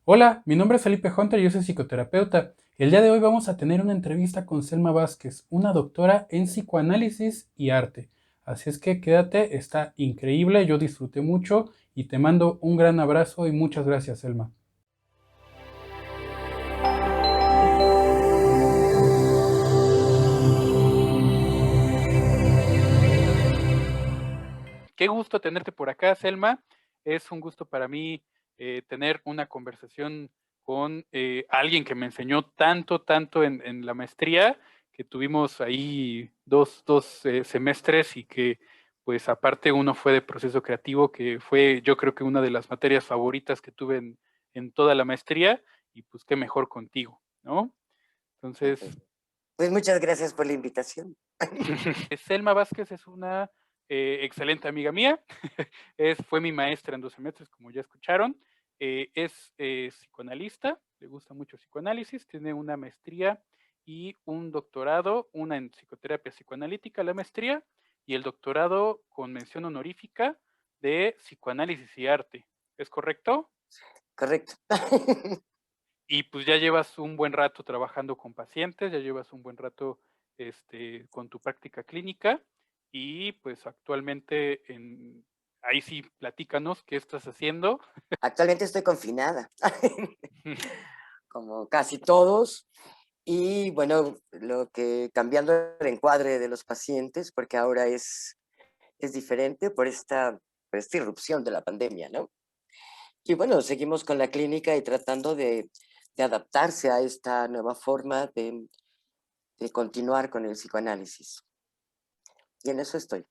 Hola, mi nombre es Felipe Hunter y yo soy psicoterapeuta. El día de hoy vamos a tener una entrevista con Selma Vázquez, una doctora en psicoanálisis y arte. Así es que quédate, está increíble, yo disfruté mucho y te mando un gran abrazo y muchas gracias, Selma. Qué gusto tenerte por acá, Selma. Es un gusto para mí tener una conversación con alguien que me enseñó tanto en la maestría, que tuvimos ahí dos semestres y que pues aparte uno fue de proceso creativo, que fue yo creo que una de las materias favoritas que tuve en toda la maestría y pues qué mejor contigo, ¿no? Entonces, Pues muchas gracias por la invitación. Selma Vázquez es una excelente amiga mía. Fue mi maestra en 2 semestres, como ya escucharon. Es psicoanalista, le gusta mucho el psicoanálisis, tiene una maestría y un doctorado, una en psicoterapia psicoanalítica, la maestría, y el doctorado con mención honorífica de psicoanálisis y arte. ¿Es correcto? Correcto. Y pues ya llevas un buen rato trabajando con pacientes, ya llevas un buen rato con tu práctica clínica y pues actualmente ahí sí, platícanos qué estás haciendo. Actualmente estoy confinada, como casi todos, y bueno, lo que cambiando el encuadre de los pacientes, porque ahora es diferente por esta irrupción de la pandemia, ¿no? Y bueno, seguimos con la clínica y tratando de adaptarse a esta nueva forma de continuar con el psicoanálisis. Y en eso estoy.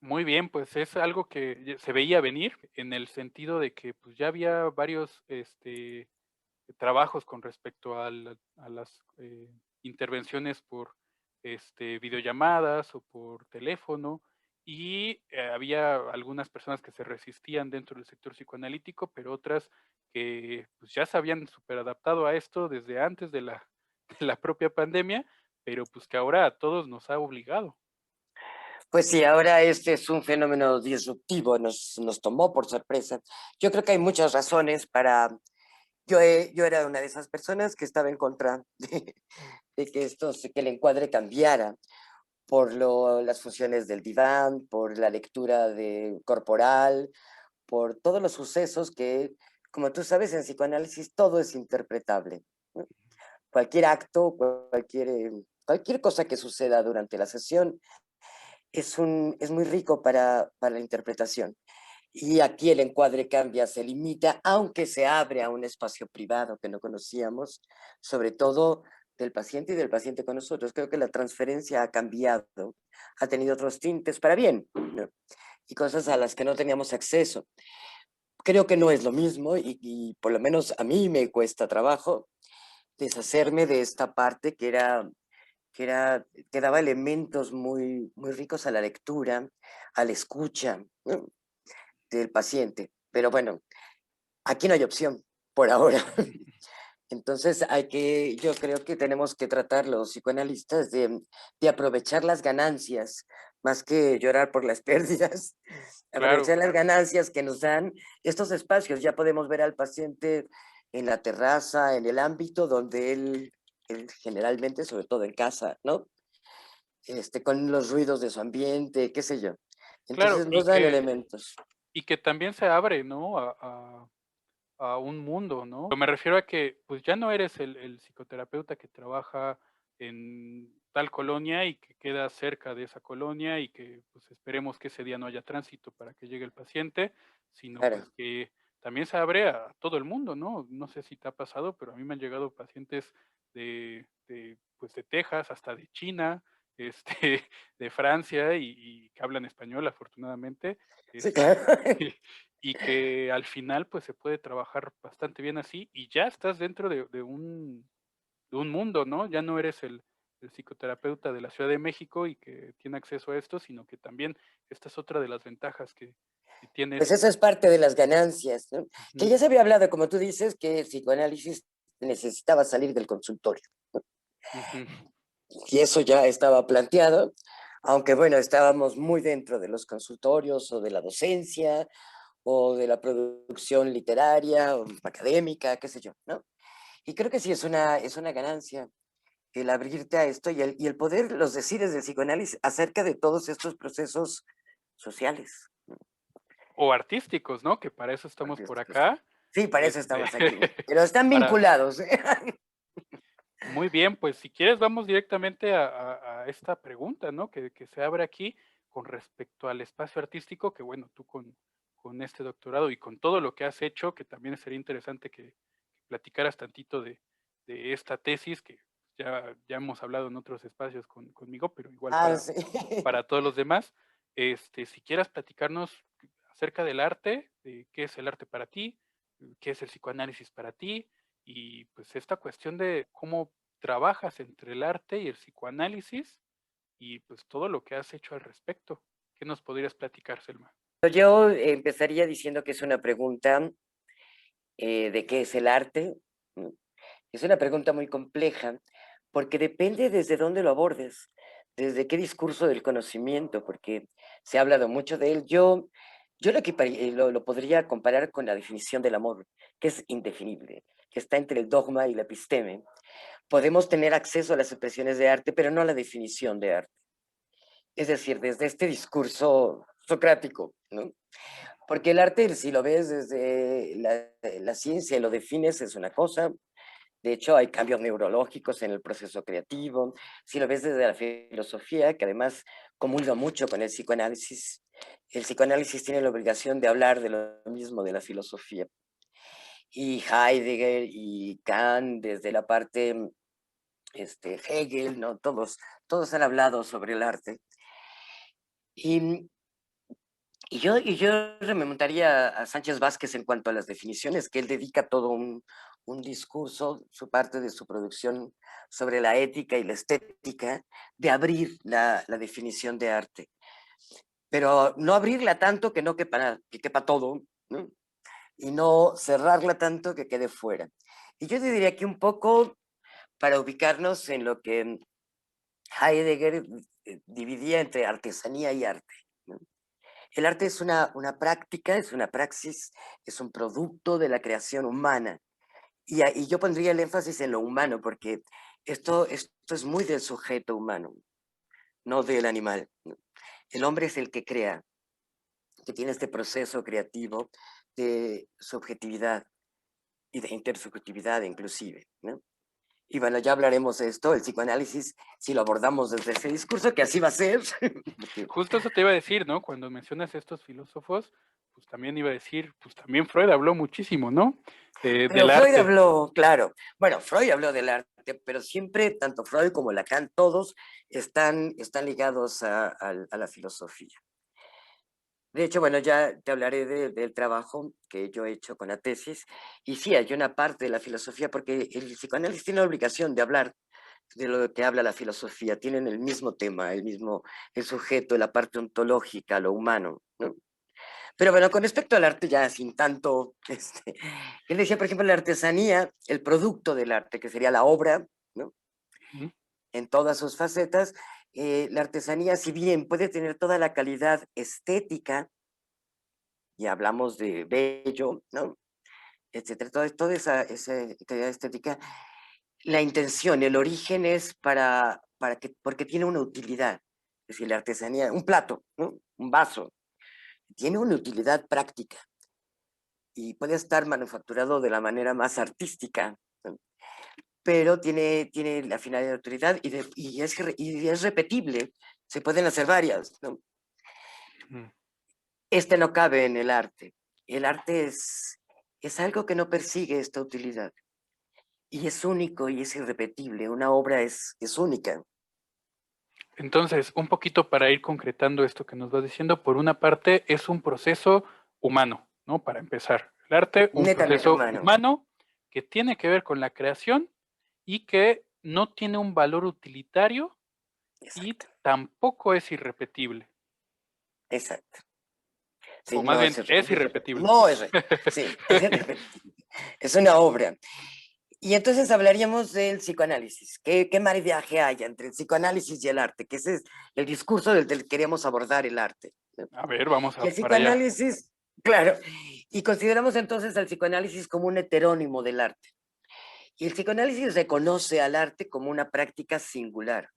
Muy bien, pues es algo que se veía venir en el sentido de que pues ya había varios trabajos con respecto a las intervenciones por videollamadas o por teléfono y había algunas personas que se resistían dentro del sector psicoanalítico, pero otras que pues, ya se habían superadaptado a esto desde antes de la, de la propia pandemia, pero pues que ahora a todos nos ha obligado. Pues sí, ahora este es un fenómeno disruptivo, nos tomó por sorpresa. Yo creo que hay muchas razones para. Yo era una de esas personas que estaba en contra de que el encuadre cambiara por las funciones del diván, por la lectura corporal, por todos los sucesos que, como tú sabes, en psicoanálisis todo es interpretable, ¿no? Cualquier acto, cualquier cosa que suceda durante la sesión es muy rico para la interpretación. Y aquí el encuadre cambia, se limita, aunque se abre a un espacio privado que no conocíamos, sobre todo del paciente y del paciente con nosotros. Creo que la transferencia ha cambiado, ha tenido otros tintes para bien, ¿no? Y cosas a las que no teníamos acceso. Creo que no es lo mismo y por lo menos a mí me cuesta trabajo deshacerme de esta parte que daba elementos muy ricos a la lectura, a la escucha, ¿no? Del paciente. Pero bueno, aquí no hay opción por ahora. Entonces yo creo que tenemos que tratar los psicoanalistas de aprovechar las ganancias, más que llorar por las pérdidas, Claro, aprovechar las ganancias que nos dan estos espacios. Ya podemos ver al paciente en la terraza, en el ámbito donde él generalmente, sobre todo en casa, ¿no? Con los ruidos de su ambiente, qué sé yo. claro, Entonces nos dan elementos. y que también se abre, ¿no? A un mundo, ¿no? Pero me refiero a que pues ya no eres el psicoterapeuta que trabaja en tal colonia y que queda cerca de esa colonia y que pues esperemos que ese día no haya tránsito para que llegue el paciente, sino pues Claro. que también se abre a todo el mundo, ¿no? No sé si te ha pasado, pero a mí me han llegado pacientes pues de Texas, hasta de China, de Francia y que hablan español afortunadamente, Sí, este, claro. y que al final pues se puede trabajar bastante bien así y ya estás dentro de un mundo, ¿no? Ya no eres el psicoterapeuta de la Ciudad de México y que tiene acceso a esto, sino que también esta es otra de las ventajas que Pues tienes. eso es parte de las ganancias, ¿no? Que Ujú, ya se había hablado, como tú dices, que el psicoanálisis necesitaba salir del consultorio. ujú. Y eso ya estaba planteado, aunque bueno, estábamos muy dentro de los consultorios o de la docencia o de la producción literaria o académica, qué sé yo, ¿no? Y creo que sí es una ganancia el abrirte a esto y el poder los decires del psicoanálisis acerca de todos estos procesos sociales, O artísticos, ¿no? Que para eso estamos por artísticos. acá. Sí, para eso Este, estamos aquí, pero están para vinculados. muy bien, pues si quieres vamos directamente a esta pregunta, ¿no? Que se abre aquí con respecto al espacio artístico, que bueno, tú con este doctorado y con todo lo que has hecho, que también sería interesante que platicaras tantito de esta tesis, que ya hemos hablado en otros espacios conmigo, pero igual Ah, sí. para todos los demás. Si quieras platicarnos acerca del arte, de qué es el arte para ti, qué es el psicoanálisis para ti, y pues esta cuestión de cómo trabajas entre el arte y el psicoanálisis y pues todo lo que has hecho al respecto. ¿Qué nos podrías platicar, Selma? Yo empezaría diciendo que es una pregunta de qué es el arte. ¿No? Es una pregunta muy compleja porque depende desde dónde lo abordes, desde qué discurso del conocimiento, porque se ha hablado mucho de él. Yo lo podría comparar con la definición del amor, que es indefinible, que está entre el dogma y la episteme. Podemos tener acceso a las expresiones de arte, pero no a la definición de arte. Es decir, desde este discurso socrático, ¿no? Porque el arte, si lo ves desde la ciencia y lo defines, es una cosa. De hecho, hay cambios neurológicos en el proceso creativo. Si lo ves desde la filosofía, que además comulga mucho con el psicoanálisis tiene la obligación de hablar de lo mismo de la filosofía. Y Heidegger y Kant, desde la parte Hegel, ¿no? Todos han hablado sobre el arte. Y, y yo me montaría a Sánchez Vázquez en cuanto a las definiciones, que él dedica todo un discurso, su parte de su producción sobre la ética y la estética, de abrir la definición de arte. Pero no abrirla tanto que no quepa, que quepa todo, ¿no? Y no cerrarla tanto que quede fuera. Y yo te diría que un poco para ubicarnos en lo que Heidegger dividía entre artesanía y arte. ¿No? El arte es una práctica, es una praxis, es un producto de la creación humana. Y yo pondría el énfasis en lo humano, porque esto es muy del sujeto humano, no del animal. ¿No? El hombre es el que crea, que tiene este proceso creativo de subjetividad y de intersubjetividad inclusive. ¿No? Y bueno, ya hablaremos de esto, el psicoanálisis, si lo abordamos desde ese discurso, que así va a ser. Justo eso te iba a decir, ¿no? Cuando mencionas estos filósofos, pues también iba a decir, pues también Freud habló muchísimo, ¿no? Pero Del Freud arte. habló, claro, bueno, Freud habló del arte, pero siempre, tanto Freud como Lacan, todos están ligados a la filosofía. De hecho, bueno, ya te hablaré del trabajo que yo he hecho con la tesis, y sí, hay una parte de la filosofía, porque el psicoanálisis tiene la obligación de hablar de lo que habla la filosofía, tienen el mismo tema, el sujeto, la parte ontológica, lo humano, ¿no? Pero bueno, con respecto al arte ya sin tanto, él decía, por ejemplo, la artesanía, el producto del arte, que sería la obra, ¿no? Ujú. En todas sus facetas, la artesanía, si bien puede tener toda la calidad estética, y hablamos de bello, ¿no? Etcétera, toda esa calidad estética, la intención, el origen es porque tiene una utilidad. Es decir, la artesanía, un plato, ¿no? Un vaso, tiene una utilidad práctica y puede estar manufacturado de la manera más artística, ¿no? Pero tiene la finalidad de utilidad y es repetible. Se pueden hacer varias, ¿no? Ujú. Este no cabe en el arte. El arte es algo que no persigue esta utilidad y es único y es irrepetible. Una obra es única. Entonces, un poquito para ir concretando esto que nos vas diciendo, por una parte es un proceso humano, ¿no? Para empezar, el arte, un Netamente proceso humano. humano que tiene que ver con la creación y que no tiene un valor utilitario y Exacto, tampoco es irrepetible, exacto. Sí, o más no es bien es irrepetible. irrepetible. No es, sí, es irrepetible. Es una obra. Y entonces hablaríamos del psicoanálisis. ¿Qué maridaje hay entre el psicoanálisis y el arte? Que ese es el discurso del que queremos abordar el arte. ¿No? A ver, vamos Y el para allá. psicoanálisis Claro. Y consideramos entonces al psicoanálisis como un heterónimo del arte. Y el psicoanálisis reconoce al arte como una práctica singular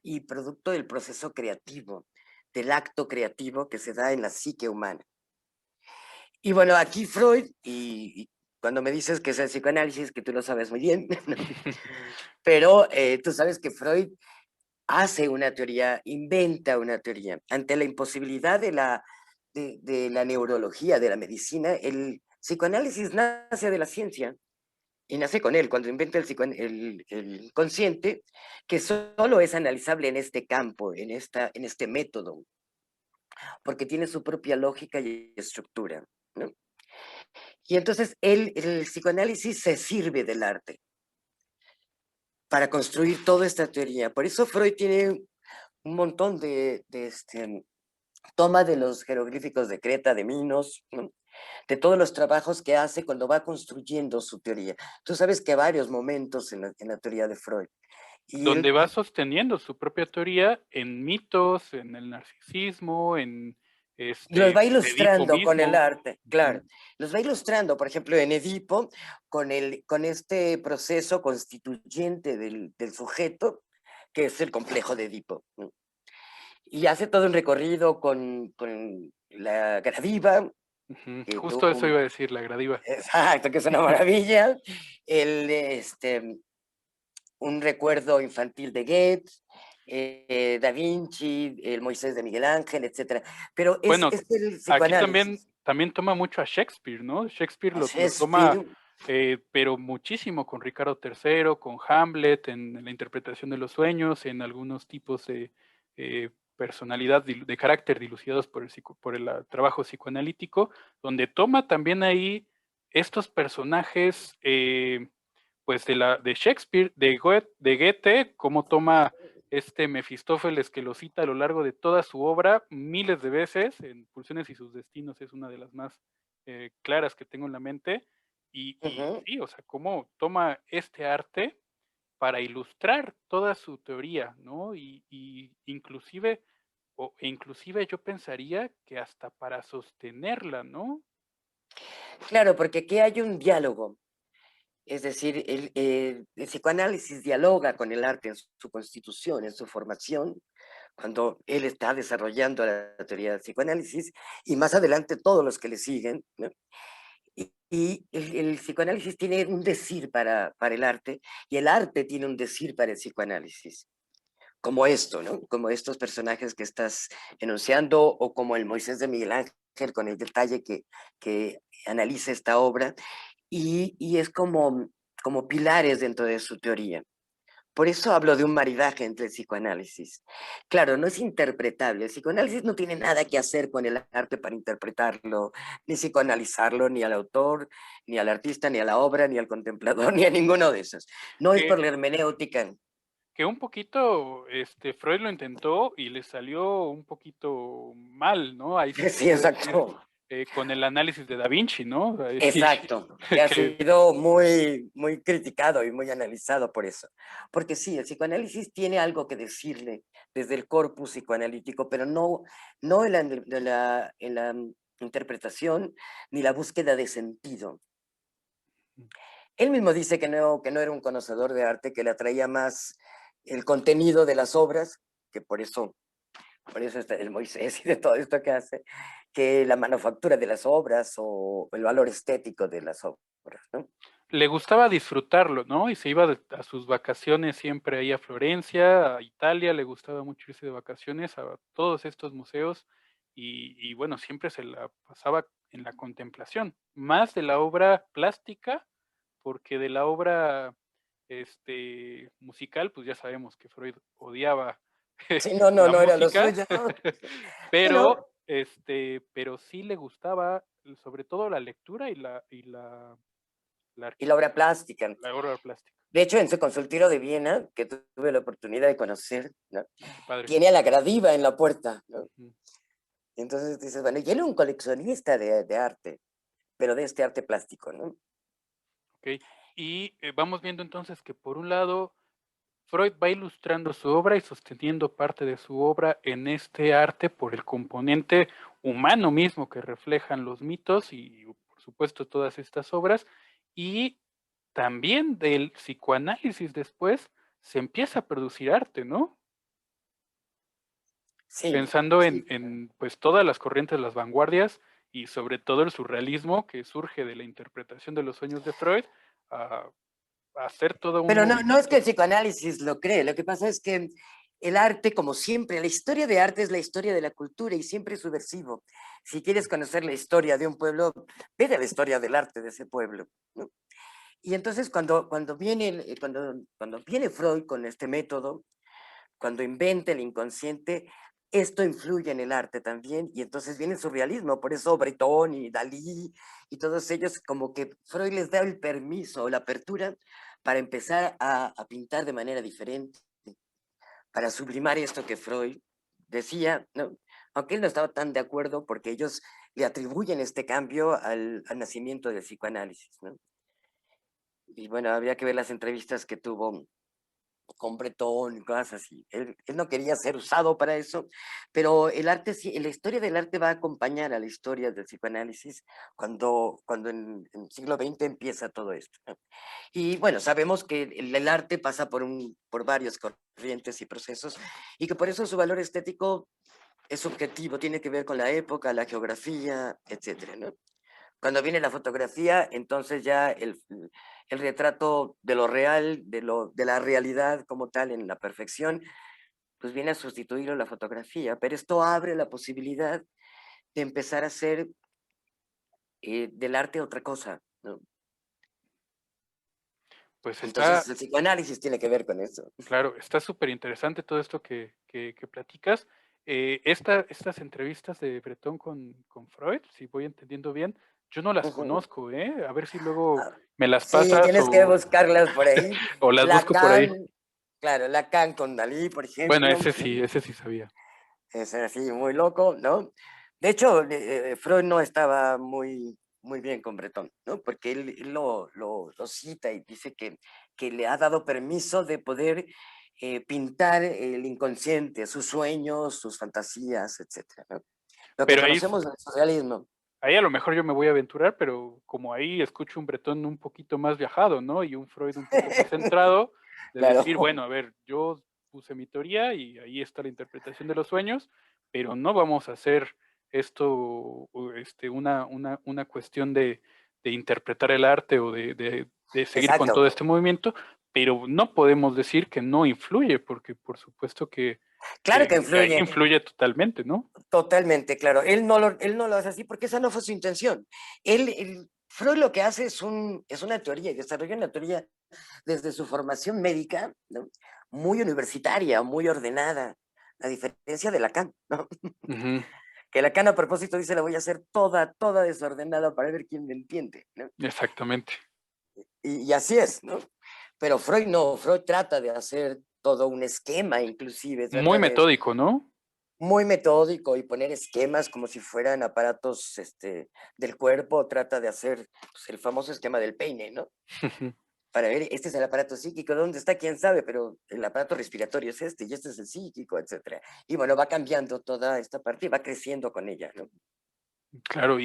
y producto del proceso creativo, del acto creativo que se da en la psique humana. Y bueno, aquí Freud, y cuando me dices que es el psicoanálisis, que tú lo sabes muy bien, pero tú sabes que Freud hace una teoría, inventa una teoría. Ante la imposibilidad de la neurología, de la medicina, el psicoanálisis nace de la ciencia y nace con él, cuando inventa el consciente, que solo es analizable en este campo, en este método, porque tiene su propia lógica y estructura, ¿no? Y entonces el psicoanálisis se sirve del arte para construir toda esta teoría. Por eso Freud tiene un montón toma de los jeroglíficos de Creta, de Minos, ¿no? De todos los trabajos que hace cuando va construyendo su teoría. Tú sabes que hay varios momentos en la teoría de Freud. Y Donde él va sosteniendo su propia teoría en mitos, en el narcisismo, en los va Edipo ilustrando con el mismo. arte, claro. Los va ilustrando, por ejemplo, en Edipo, con este proceso constituyente del sujeto, que es el complejo de Edipo, ¿no? Y hace todo un recorrido con la Gradiva, Ujú. que Justo eso tuvo, iba a decir, la gradiva. exacto, que es una maravilla, el, un recuerdo infantil de Goethe, Da Vinci, el Moisés de Miguel Ángel, etcétera. Pero Bueno, es el aquí también, psicoanálisis. también toma mucho a Shakespeare, ¿no? Shakespeare A lo toma, Shakespeare, pero muchísimo con Ricardo III, con Hamlet, en la interpretación de los sueños, en algunos tipos de personalidad, de carácter dilucidados por el trabajo psicoanalítico, donde toma también ahí estos personajes, pues de Shakespeare, de Goethe, cómo toma Mefistófeles, que lo cita a lo largo de toda su obra miles de veces, en Pulsiones y sus destinos es una de las más claras que tengo en la mente, y ujú. sí, o sea, cómo toma este arte para ilustrar toda su teoría, ¿no? Y inclusive, inclusive yo pensaría que hasta para sostenerla, ¿no? Claro, porque aquí hay un diálogo. Es decir, el psicoanálisis dialoga con el arte en su constitución, en su formación, cuando él está desarrollando la teoría del psicoanálisis, y más adelante todos los que le siguen, ¿no? Y el psicoanálisis tiene un decir para el arte, y el arte tiene un decir para el psicoanálisis, como esto, ¿no? Como estos personajes que estás enunciando, o como el Moisés de Miguel Ángel, con el detalle que analiza esta obra, y es como pilares dentro de su teoría. Por eso hablo de un maridaje entre el psicoanálisis. Claro, no es interpretable. El psicoanálisis no tiene nada que hacer con el arte para interpretarlo, ni psicoanalizarlo, ni al autor, ni al artista, ni a la obra, ni al contemplador, ni a ninguno de esos. No es por Que la hermenéutica. Que un poquito, Freud lo intentó y le salió un poquito mal, ¿no? Ahí sí se Sí, puede decir, exacto. con el análisis de Da Vinci, ¿no? Ahí Exacto, que ha que sido muy, muy criticado y muy analizado por eso. Porque sí, el psicoanálisis tiene algo que decirle desde el corpus psicoanalítico, pero no en la interpretación ni la búsqueda de sentido. Él mismo dice que no era un conocedor de arte, que le atraía más el contenido de las obras, que por eso está el Moisés y de todo esto que hace, que la manufactura de las obras o el valor estético de las obras, ¿no? le gustaba disfrutarlo, ¿no? Y se iba a sus vacaciones siempre ahí a Florencia, a Italia, le gustaba mucho irse de vacaciones a todos estos museos y bueno, siempre se la pasaba en la contemplación, más de la obra plástica, porque de la obra musical, pues ya sabemos que Freud odiaba Sí, no, no, la no era lo música, suyo. Sí, no. pero sí le gustaba sobre todo la lectura la Y la obra plástica. la obra plástica. De hecho, en su consultorio de Viena, que tuve la oportunidad de conocer, ¿no? Qué padre. Tiene a la Gradiva en la puerta, ¿no? Ujú. Y entonces dices, bueno, y él era un coleccionista de arte, pero de este arte plástico, ¿no? Okey. Y, vamos viendo entonces que por un lado Freud va ilustrando su obra y sosteniendo parte de su obra en este arte por el componente humano mismo que reflejan los mitos y, por supuesto, todas estas obras. Y también del psicoanálisis después se empieza a producir arte, ¿no? Sí, Pensando sí. pues todas las corrientes, las vanguardias y sobre todo el surrealismo que surge de la interpretación de los sueños de Freud, a, a hacer todo un Pero no es que movimiento. el psicoanálisis lo cree, lo que pasa es que el arte, como siempre, la historia de arte es la historia de la cultura y siempre es subversivo. Si quieres conocer la historia de un pueblo, ve de la historia del arte de ese pueblo, ¿no? Y entonces cuando viene Freud con este método, cuando inventa el inconsciente, esto influye en el arte también, y entonces viene el surrealismo, por eso Breton y Dalí y todos ellos, como que Freud les da el permiso, la apertura para empezar a pintar de manera diferente, para sublimar esto que Freud decía, ¿no? Aunque él no estaba tan de acuerdo porque ellos le atribuyen este cambio al nacimiento del psicoanálisis, ¿no? Y bueno, habría que ver las entrevistas que tuvo con Bretón y cosas así. Él no quería ser usado para eso, pero el arte, sí, la historia del arte va a acompañar a la historia del psicoanálisis cuando en el siglo XX empieza todo esto, ¿no? Y bueno, sabemos que el arte pasa por varias corrientes y procesos, y que por eso su valor estético es subjetivo, tiene que ver con la época, la geografía, etcétera, ¿no? Cuando viene la fotografía, entonces ya el retrato de lo real, de la realidad como tal en la perfección, pues viene a sustituirlo la fotografía, pero esto abre la posibilidad de empezar a hacer del arte otra cosa, ¿no? Pues está, Entonces el psicoanálisis tiene que ver con eso. claro, está súper interesante todo esto que platicas. Estas entrevistas de Breton con Freud, si voy entendiendo bien, yo no las Ujú. conozco, ¿eh? A ver si luego Ah, me las sí, pasas tienes que buscarlas por ahí. o las busco por ahí. Lacan, claro, Lacan con Dalí, por Bueno, ejemplo, ¿no? ese sí sabía. Es así, muy loco, ¿no? De hecho, Freud no estaba muy bien con Breton, ¿no? Porque él lo cita y dice que le ha dado permiso de poder pintar el inconsciente, sus sueños, sus fantasías, etcétera, ¿no? Lo que Pero conocemos del surrealismo. ahí a lo mejor yo me voy a aventurar, pero como ahí escucho un Bretón un poquito más viajado, ¿no? Y un Freud un poco más centrado, de Claro, decir, bueno, a ver, yo puse mi teoría y ahí está la interpretación de los sueños, pero no vamos a hacer esto una cuestión de interpretar el arte o de seguir con todo exacto. este movimiento, pero no podemos decir que no influye, porque por supuesto Claro que que ahí influye. influye totalmente, ¿no? Totalmente, claro. Él no lo hace así porque esa no fue su intención. Freud lo que hace es una teoría, y desarrolla una teoría desde su formación médica, ¿no? Muy universitaria, muy ordenada, a diferencia de Lacan, ¿no? Ujú, Que Lacan a propósito dice, la voy a hacer toda desordenada para ver quién me entiende, ¿no? exactamente. Y así es, ¿no? Pero Freud no, Freud trata de hacer todo un esquema, inclusive, Muy trata de metódico, ¿no? muy metódico y poner esquemas como si fueran aparatos del cuerpo, trata de hacer pues, el famoso esquema del peine, ¿no? Para ver, este es el aparato psíquico, ¿dónde está? ¿Quién sabe? Pero el aparato respiratorio es este y este es el psíquico, etcétera. Y bueno, va cambiando toda esta parte y va creciendo con ella, ¿no? Claro,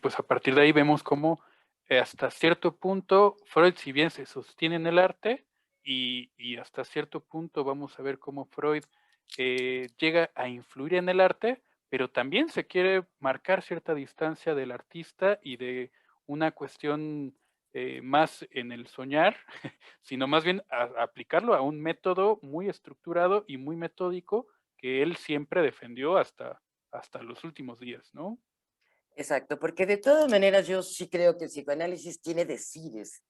pues a partir de ahí vemos cómo hasta cierto punto Freud, si bien se sostiene en el arte, y hasta cierto punto vamos a ver cómo Freud llega a influir en el arte, pero también se quiere marcar cierta distancia del artista y de una cuestión más en el soñar, sino más bien aplicarlo a un método muy estructurado y muy metódico que él siempre defendió hasta los últimos días, ¿no? Exacto, porque de todas maneras yo sí creo que el psicoanálisis tiene decires,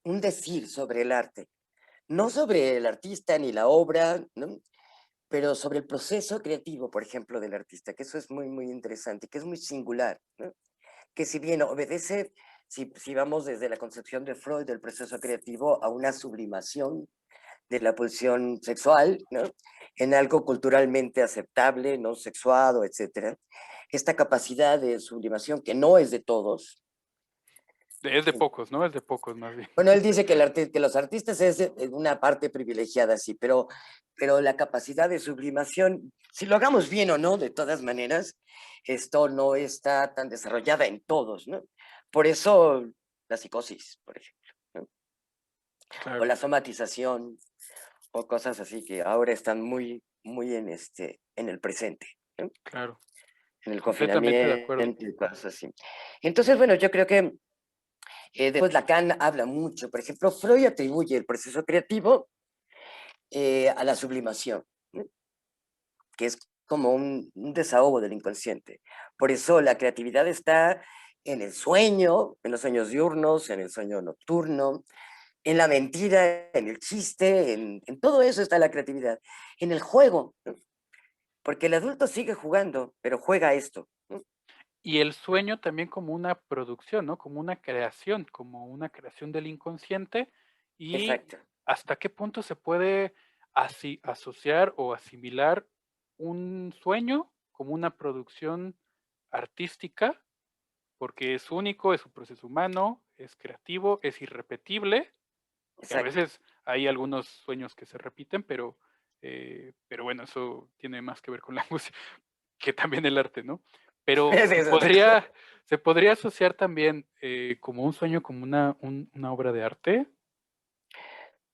un decir sobre el arte, no sobre el artista ni la obra, ¿no? Pero sobre el proceso creativo, por ejemplo, del artista, que eso es muy interesante, que es muy singular, ¿no? Que si bien obedece, si vamos desde la concepción de Freud del proceso creativo a una sublimación de la pulsión sexual, ¿no? En algo culturalmente aceptable, no sexuado, etcétera. Esta capacidad de sublimación que no es de todos, Es de pocos, ¿no? Es de pocos más bien. Bueno, él dice que, que los artistas es una parte privilegiada, sí, pero la capacidad de sublimación, si lo hagamos bien o no, de todas maneras, esto no está tan desarrollada en todos, ¿no? Por eso la psicosis, por ejemplo, ¿no? O Claro, la somatización, o cosas así que ahora están muy en el presente, ¿no? claro. En el Completamente de acuerdo. confinamiento y cosas así. Entonces, bueno, yo creo que después Lacan habla mucho, por ejemplo, Freud atribuye el proceso creativo a la sublimación, ¿no? Que es como un desahogo del inconsciente. Por eso la creatividad está en el sueño, en los sueños diurnos, en el sueño nocturno, en la mentira, en el chiste, en todo eso está la creatividad. En el juego, ¿no? Porque el adulto sigue jugando, pero juega esto, ¿no? Y el sueño también como una producción, ¿no? Como una creación del inconsciente. Y Exacto. hasta qué punto se puede así asociar o asimilar un sueño como una producción artística, porque es único, es un proceso humano, es creativo, es irrepetible, que a Exacto. veces hay algunos sueños que se repiten, pero bueno, eso tiene más que ver con la música que también el arte, ¿no? Pero Es eso, otra cosa. se podría asociar también como un sueño, como una obra de arte.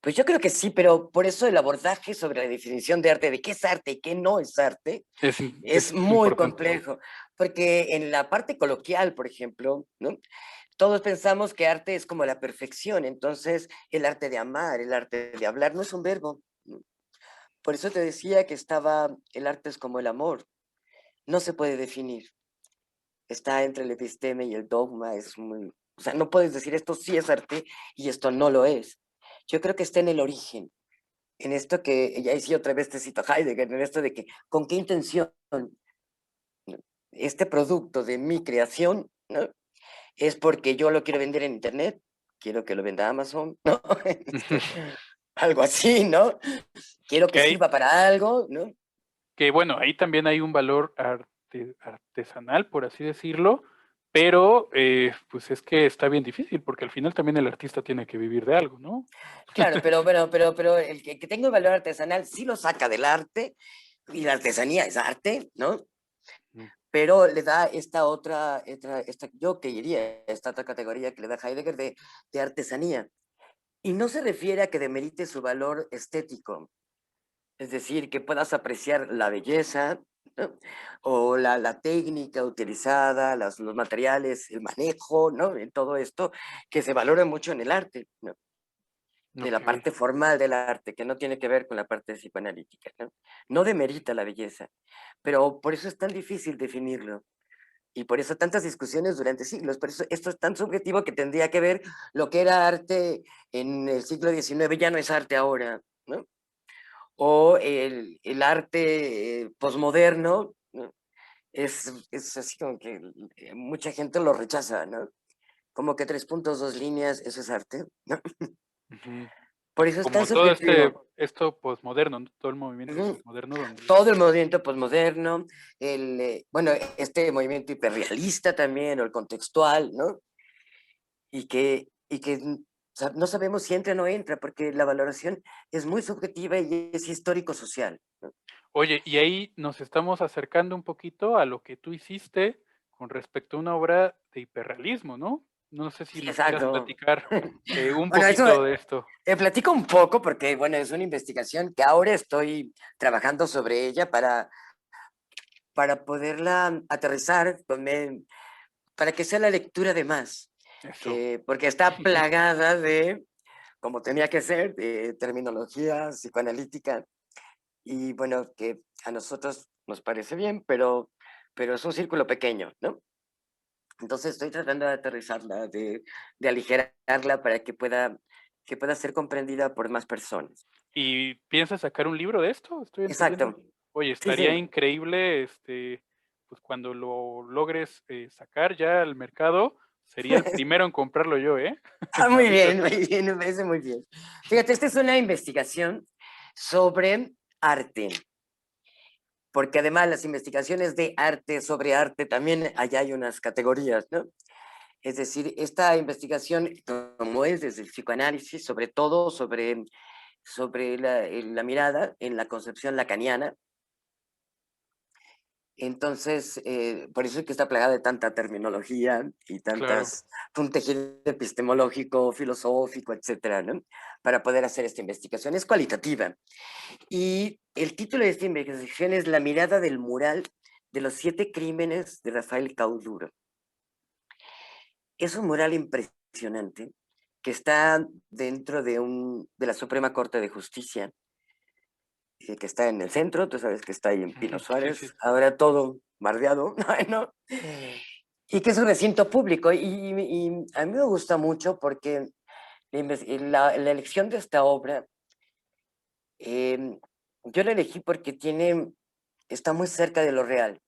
Pues yo creo que sí, pero por eso el abordaje sobre la definición de arte, de qué es arte y qué no es arte, es Es muy importante. complejo, porque en la parte coloquial, por ejemplo, ¿no? Todos pensamos que arte es como la perfección, entonces el arte de amar, el arte de hablar no es un verbo, ¿no? Por eso te decía que el arte es como el amor, no se puede definir, está entre el episteme y el dogma, o sea, no puedes decir esto sí es arte y esto no lo es. Yo creo que está en el origen, en esto que, y ahí sí otra vez te cito a Heidegger, en esto de que, ¿con qué intención este producto de mi creación, ¿no? Es porque yo lo quiero vender en internet, quiero que lo venda Amazon, ¿no? Algo así, ¿no? Quiero Que que hay, sirva para algo, ¿no? que bueno, ahí también hay un valor artesanal, por así decirlo, pero pues es que está bien difícil, porque al final también el artista tiene que vivir de algo, ¿no? Claro, pero bueno, pero el que tenga un valor artesanal sí lo saca del arte, y la artesanía es arte, ¿no? Mm. Pero le da yo que diría, esta otra categoría que le da Heidegger de artesanía. Y no se refiere a que demerite su valor estético, es decir, que puedas apreciar la belleza, ¿no? O la técnica utilizada, los materiales, el manejo, ¿no? En todo esto, que se valora mucho en el arte, ¿no? De Ok. la parte formal del arte, que no tiene que ver con la parte psicoanalítica, ¿no? No demerita la belleza, pero por eso es tan difícil definirlo. Y por eso tantas discusiones durante siglos. Por eso esto es tan subjetivo que tendría que ver lo que era arte en el siglo XIX, ya no es arte ahora, ¿no? O el arte posmoderno, ¿no? Es así como que mucha gente lo rechaza, ¿no? Como que 3 puntos, 2 líneas, eso es arte, ¿no? Ujú. Por eso es tan Como todo subjetivo. esto posmoderno, ¿no? Todo el movimiento Ujú. posmoderno donde Todo el movimiento posmoderno, bueno, este movimiento hiperrealista también, o el contextual, ¿no? Y que no sabemos si entra o no entra, porque la valoración es muy subjetiva y es histórico-social, ¿no? oye, y ahí nos estamos acercando un poquito a lo que tú hiciste con respecto a una obra de hiperrealismo, ¿no? No sé si Sí, nos quieras exacto. platicar un Bueno, eso poquito de esto. te platico un poco porque, bueno, es una investigación que ahora estoy trabajando sobre ella para poderla aterrizar, para que sea la lectura de más, Eso. porque está plagada de, como tenía que ser, de terminología psicoanalítica y bueno, que a nosotros nos parece bien, pero es un círculo pequeño, ¿no? Entonces estoy tratando de aterrizarla, de aligerarla para que pueda ser comprendida por más personas. ¿Y piensas sacar un libro de esto? Estoy entendiendo. Exacto. Oye, Sí, estaría sí. increíble, pues cuando lo logres sacar ya al mercado, sería el primero en comprarlo yo, ¿eh? Ah, Avísate. muy bien, me parece muy bien. Fíjate, esta es una investigación sobre arte, porque además las investigaciones de arte sobre arte también allá hay unas categorías, ¿no? Es decir, esta investigación, como es desde el psicoanálisis, sobre todo sobre la mirada en la concepción lacaniana. Entonces, por eso es que está plagada de tanta terminología y Claro. un tejido epistemológico, filosófico, etcétera, ¿no? Para poder hacer esta investigación. Es cualitativa. Y el título de esta investigación es La mirada del mural de los 7 crímenes de Rafael Cauduro. Es un mural impresionante que está dentro de la Suprema Corte de Justicia, que está en el centro, tú sabes que está ahí en Pino Sí, sí. Suárez, ahora todo bardeado, ¿no? Y que es un recinto público. Y a mí me gusta mucho porque la elección de esta obra, yo la elegí porque está muy cerca de lo real.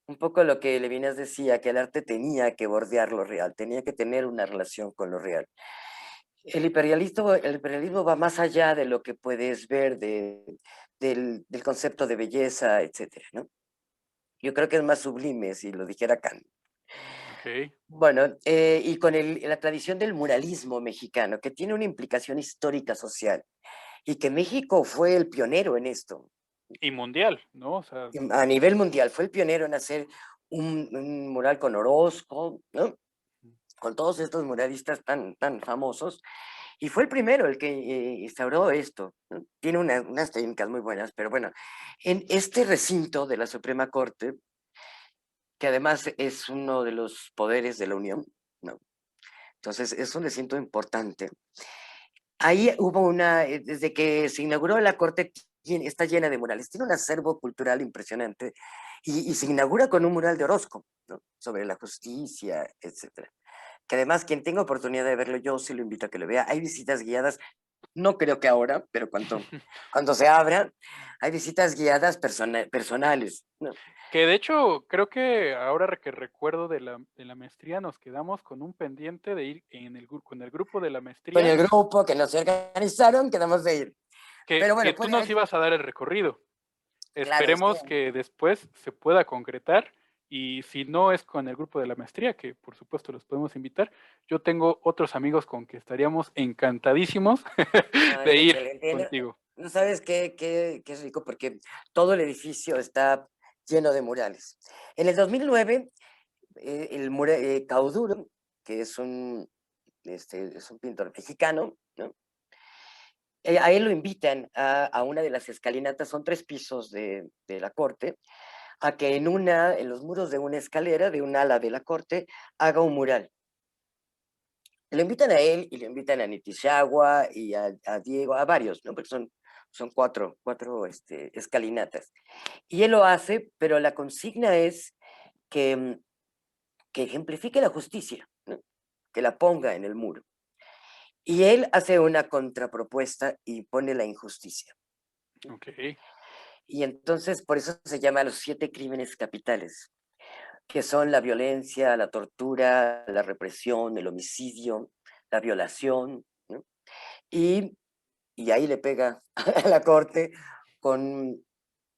Un poco lo que Levinas decía, que el arte tenía que bordear lo real, tenía que tener una relación con lo real. El imperialismo va más allá de lo que puedes ver del concepto de belleza, etcétera, ¿no? Yo creo que es más sublime, si lo dijera Kant. Ok. Bueno, y con la tradición del muralismo mexicano, que tiene una implicación histórica social, y que México fue el pionero en esto. Y mundial, ¿no? O sea, A nivel mundial, fue el pionero en hacer un mural con Orozco, ¿no? Con todos estos muralistas tan famosos, y fue el primero el que instauró esto, ¿no? Tiene unas técnicas muy buenas, pero bueno, en este recinto de la Suprema Corte, que además es uno de los poderes de la Unión, ¿no? Entonces es un recinto importante. Ahí hubo desde que se inauguró la Corte, está llena de murales, tiene un acervo cultural impresionante, y se inaugura con un mural de Orozco, ¿no? Sobre la justicia, etcétera. Que además quien tenga oportunidad de verlo, yo sí lo invito a que lo vea. Hay visitas guiadas, no creo que ahora, pero cuando se abra, hay visitas guiadas personales, ¿no? que de hecho, creo que ahora que recuerdo de la maestría, nos quedamos con un pendiente de ir con el grupo de la Con maestría, el grupo que nos organizaron, quedamos de ir. Pero que bueno, tú pues nos ibas a dar el recorrido. claro, es que Esperemos que después se pueda concretar, y si no es con el grupo de la maestría, que por supuesto los podemos invitar, yo tengo otros amigos con que estaríamos encantadísimos no, de es ir excelente. No, contigo. no sabes qué es rico, porque todo el edificio está lleno de murales. En el 2009, Cauduro, que es un pintor mexicano, ¿no? A él lo invitan a una de las escalinatas, son 3 pisos de la corte, a que en los muros de una escalera, de un ala de la corte, haga un mural. Lo invitan a él y le invitan a Nitishagua y a Diego, a varios, ¿no? Porque son cuatro escalinatas. Y él lo hace, pero la consigna es que ejemplifique la justicia, ¿no? Que la ponga en el muro. Y él hace una contrapropuesta y pone la injusticia. Ok. Y entonces por eso se llama los 7 crímenes capitales, que son la violencia, la tortura, la represión, el homicidio, la violación, ¿no? Y, y ahí le pega a la corte con,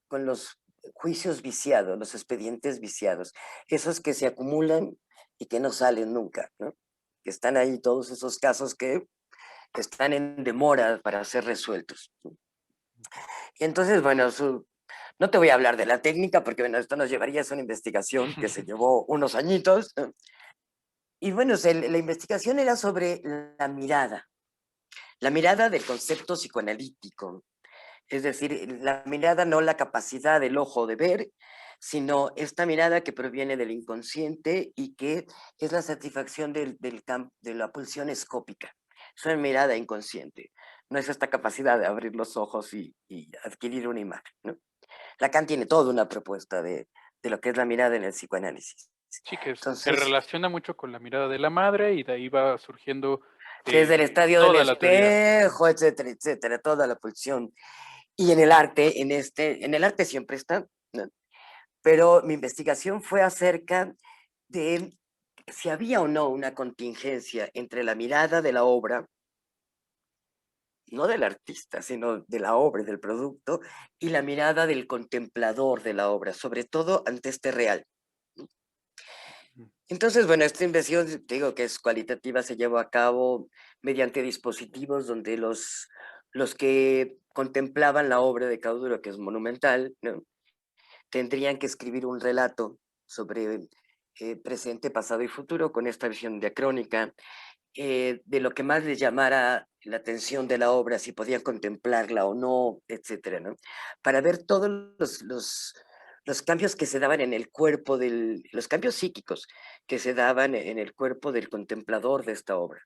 con los juicios viciados, los expedientes viciados, esos que se acumulan y que no salen nunca, ¿no? Que están ahí todos esos casos que están en demora para ser resueltos. Y entonces, bueno, no te voy a hablar de la técnica porque, bueno, esto nos llevaría a una investigación que se llevó unos añitos. Y bueno, la investigación era sobre la mirada del concepto psicoanalítico. Es decir, la mirada, no la capacidad del ojo de ver, sino esta mirada que proviene del inconsciente y que es la satisfacción de la pulsión escópica. Es una mirada inconsciente, no es esta capacidad de abrir los ojos y adquirir una imagen, ¿no? Lacan tiene toda una propuesta de lo que es la mirada en el psicoanálisis. Sí, que se Entonces, relaciona mucho con la mirada de la madre, y de ahí va surgiendo que es del estadio del toda la teoría. espejo, etcétera, etcétera, toda la pulsión. Y en el arte, en el arte siempre está, ¿no? Pero mi investigación fue acerca de si había o no una contingencia entre la mirada de la obra, no del artista, sino de la obra, del producto, y la mirada del contemplador de la obra, sobre todo ante este real. Entonces, bueno, esta investigación, te digo que es cualitativa, se llevó a cabo mediante dispositivos donde los que contemplaban la obra de Cauduro, que es monumental, ¿no? Tendrían que escribir un relato sobre presente, pasado y futuro con esta visión diacrónica de lo que más les llamara la atención de la obra, si podían contemplarla o no, etcétera, ¿no? Para ver todos los cambios que se daban en el cuerpo los cambios psíquicos que se daban en el cuerpo del contemplador de esta obra.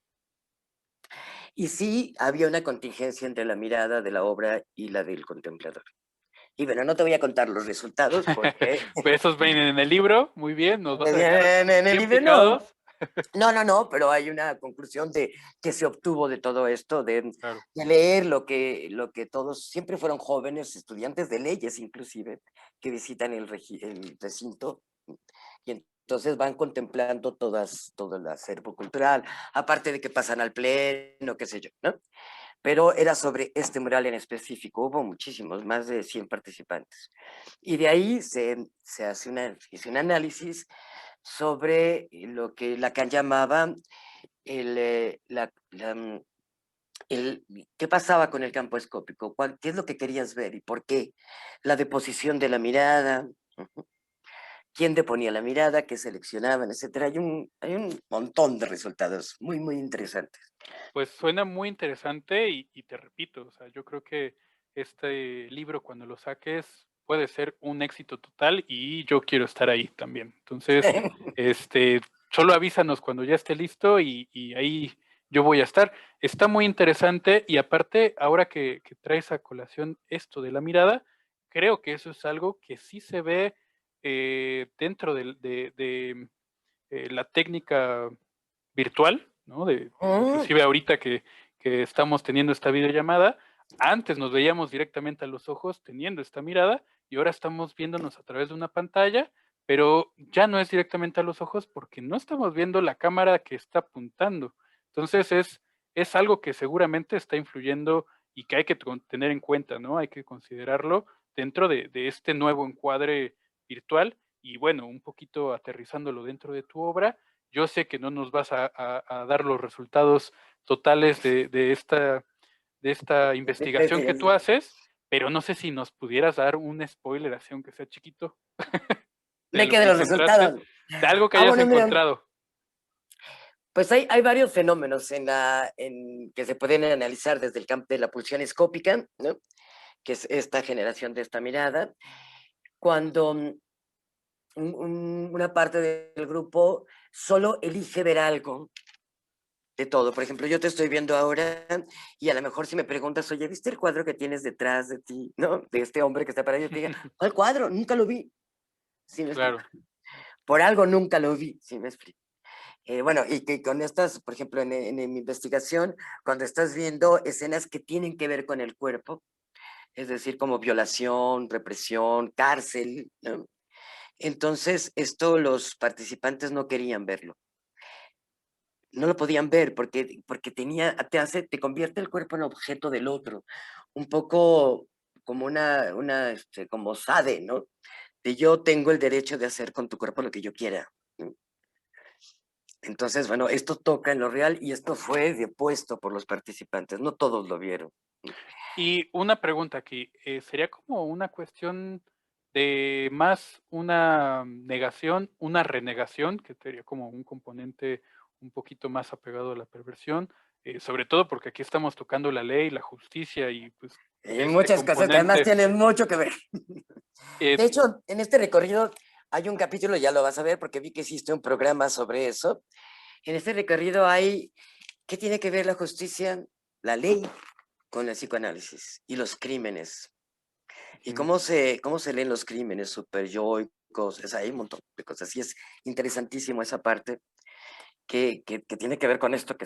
Y sí había una contingencia entre la mirada de la obra y la del contemplador. Y bueno, no te voy a contar los resultados porque Pues esos vienen en el libro, muy bien, nos vas a dejar en el bien libro no. picados. No, pero hay una conclusión de que se obtuvo de todo esto, Claro, de leer lo que todos, siempre fueron jóvenes, estudiantes de leyes inclusive, que visitan el recinto y entonces van contemplando todo el acervo cultural, aparte de que pasan al pleno, qué sé yo, ¿no? Pero era sobre este mural en específico, hubo muchísimos, más de 100 participantes. Y de ahí se hace hice un análisis sobre lo que Lacan llamaba el, qué pasaba con el campo escópico, qué es lo que querías ver y por qué, la deposición de la mirada, quién deponía la mirada, qué seleccionaban, etcétera. Hay un montón de resultados muy, muy interesantes. pues suena muy interesante y te repito, o sea, yo creo que este libro cuando lo saques puede ser un éxito total y yo quiero estar ahí también. Entonces, este, solo avísanos cuando ya esté listo y ahí yo voy a estar. Está muy interesante y aparte, ahora que traes a colación esto de la mirada, creo que eso es algo que sí se ve dentro de la técnica virtual, ¿no? Mm, Inclusive ahorita que estamos teniendo esta videollamada, antes nos veíamos directamente a los ojos teniendo esta mirada y ahora estamos viéndonos a través de una pantalla, pero ya no es directamente a los ojos porque no estamos viendo la cámara que está apuntando. Entonces es algo que seguramente está influyendo y que hay que tener en cuenta, ¿no? Hay que considerarlo dentro de este nuevo encuadre virtual y bueno, un poquito aterrizándolo dentro de tu obra. Yo sé que no nos vas a dar los resultados totales de esta investigación que tú haces, pero no sé si nos pudieras dar un spoiler, así aunque sea chiquito, de ¿De lo qué? De que los encontraste, resultados. de algo que hayas Bueno, mira, encontrado. pues hay varios fenómenos que se pueden analizar desde el campo de la pulsión escópica, ¿no? Que es esta generación de esta mirada, cuando una parte del grupo solo elige ver algo de todo. Por ejemplo, yo te estoy viendo ahora y a lo mejor si me preguntas, oye, ¿viste el cuadro que tienes detrás de ti, ¿no? De este hombre que está para allá, yo te diga, ¿cuál cuadro? Nunca lo vi. ¿Sí me explico? Claro, Por algo nunca lo vi, ¿sí me explico? Bueno, y que con estas, por ejemplo, mi investigación, cuando estás viendo escenas que tienen que ver con el cuerpo, es decir, como violación, represión, cárcel, ¿no? Entonces, esto los participantes no querían verlo. No lo podían ver porque te convierte el cuerpo en objeto del otro. Un poco como como Sade, ¿no? De yo tengo el derecho de hacer con tu cuerpo lo que yo quiera. ¿No? Entonces, bueno, esto toca en lo real y esto fue depuesto por los participantes. No todos lo vieron. y una pregunta aquí, ¿sería como una cuestión de más una negación, una renegación, que sería como un componente un poquito más apegado a la perversión? Sobre todo porque aquí estamos tocando la ley, la justicia y pues Hay este muchas cosas que además componente, tienen mucho que ver. eh, De hecho, en este recorrido hay un capítulo, ya lo vas a ver porque vi que hiciste un programa sobre eso. En este recorrido ¿qué tiene que ver la justicia, la ley, con el psicoanálisis y los crímenes? Y ujú. cómo se leen los crímenes superyoicos, hay un montón de cosas. Y es interesantísimo esa parte que tiene que ver con esto que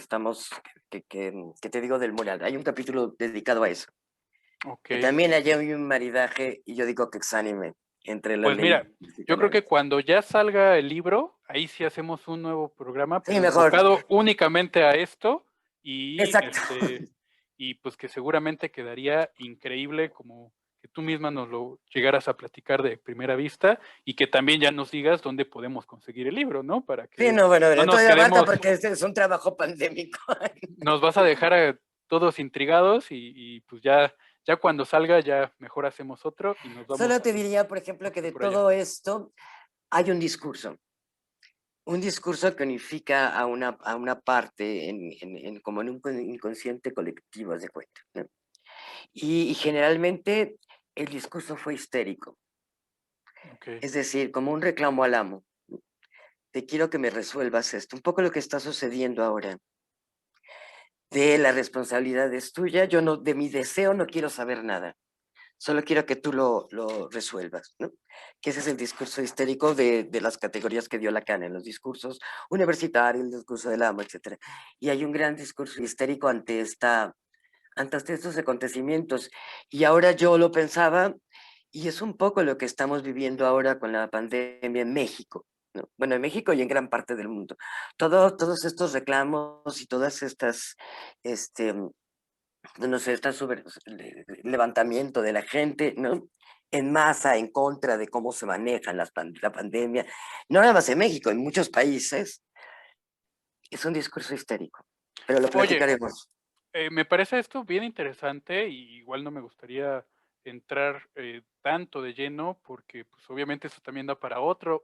te digo del mural. Hay un capítulo dedicado a eso. Ok, Que también allí hay un maridaje, y yo digo que exánime, entre la pues ley mira, y el yo creo que psicoanálisis. cuando ya salga el libro, ahí sí hacemos un nuevo programa, Sí, pero mejor. enfocado únicamente a esto y Exacto. y pues que seguramente quedaría increíble como que tú misma nos lo llegaras a platicar de primera vista y que también ya nos digas dónde podemos conseguir el libro, ¿no? Para Sí, que no, bueno, no nos todavía falta quedemos, porque este es un trabajo pandémico. nos vas a dejar a todos intrigados y pues ya cuando salga ya mejor hacemos otro y nos vamos Solo te diría, por ejemplo, que de por allá. todo esto hay un discurso que unifica a una parte como en un inconsciente colectivo, haz de cuenta, ¿no? Y generalmente el discurso fue histérico, Ok. es decir, como un reclamo al amo. Te quiero que me resuelvas esto, un poco lo que está sucediendo ahora. De la responsabilidad es tuya, yo no, de mi deseo no quiero saber nada, solo quiero que tú lo resuelvas, ¿no? Que ese es el discurso histérico de las categorías que dio Lacan en los discursos universitarios, el discurso del amo, etcétera. Y hay un gran discurso histérico ante estos acontecimientos. Y ahora yo lo pensaba, y es un poco lo que estamos viviendo ahora con la pandemia en México, ¿no? Bueno, en México y en gran parte del mundo. Todos estos reclamos y todas estas, este, no sé, levantamiento de la gente, ¿no? En masa, en contra de cómo se maneja la pandemia. No nada más en México, en muchos países. Es un discurso histérico, pero lo Oye, platicaremos. me parece esto bien interesante y igual no me gustaría entrar tanto de lleno porque pues obviamente eso también da para otro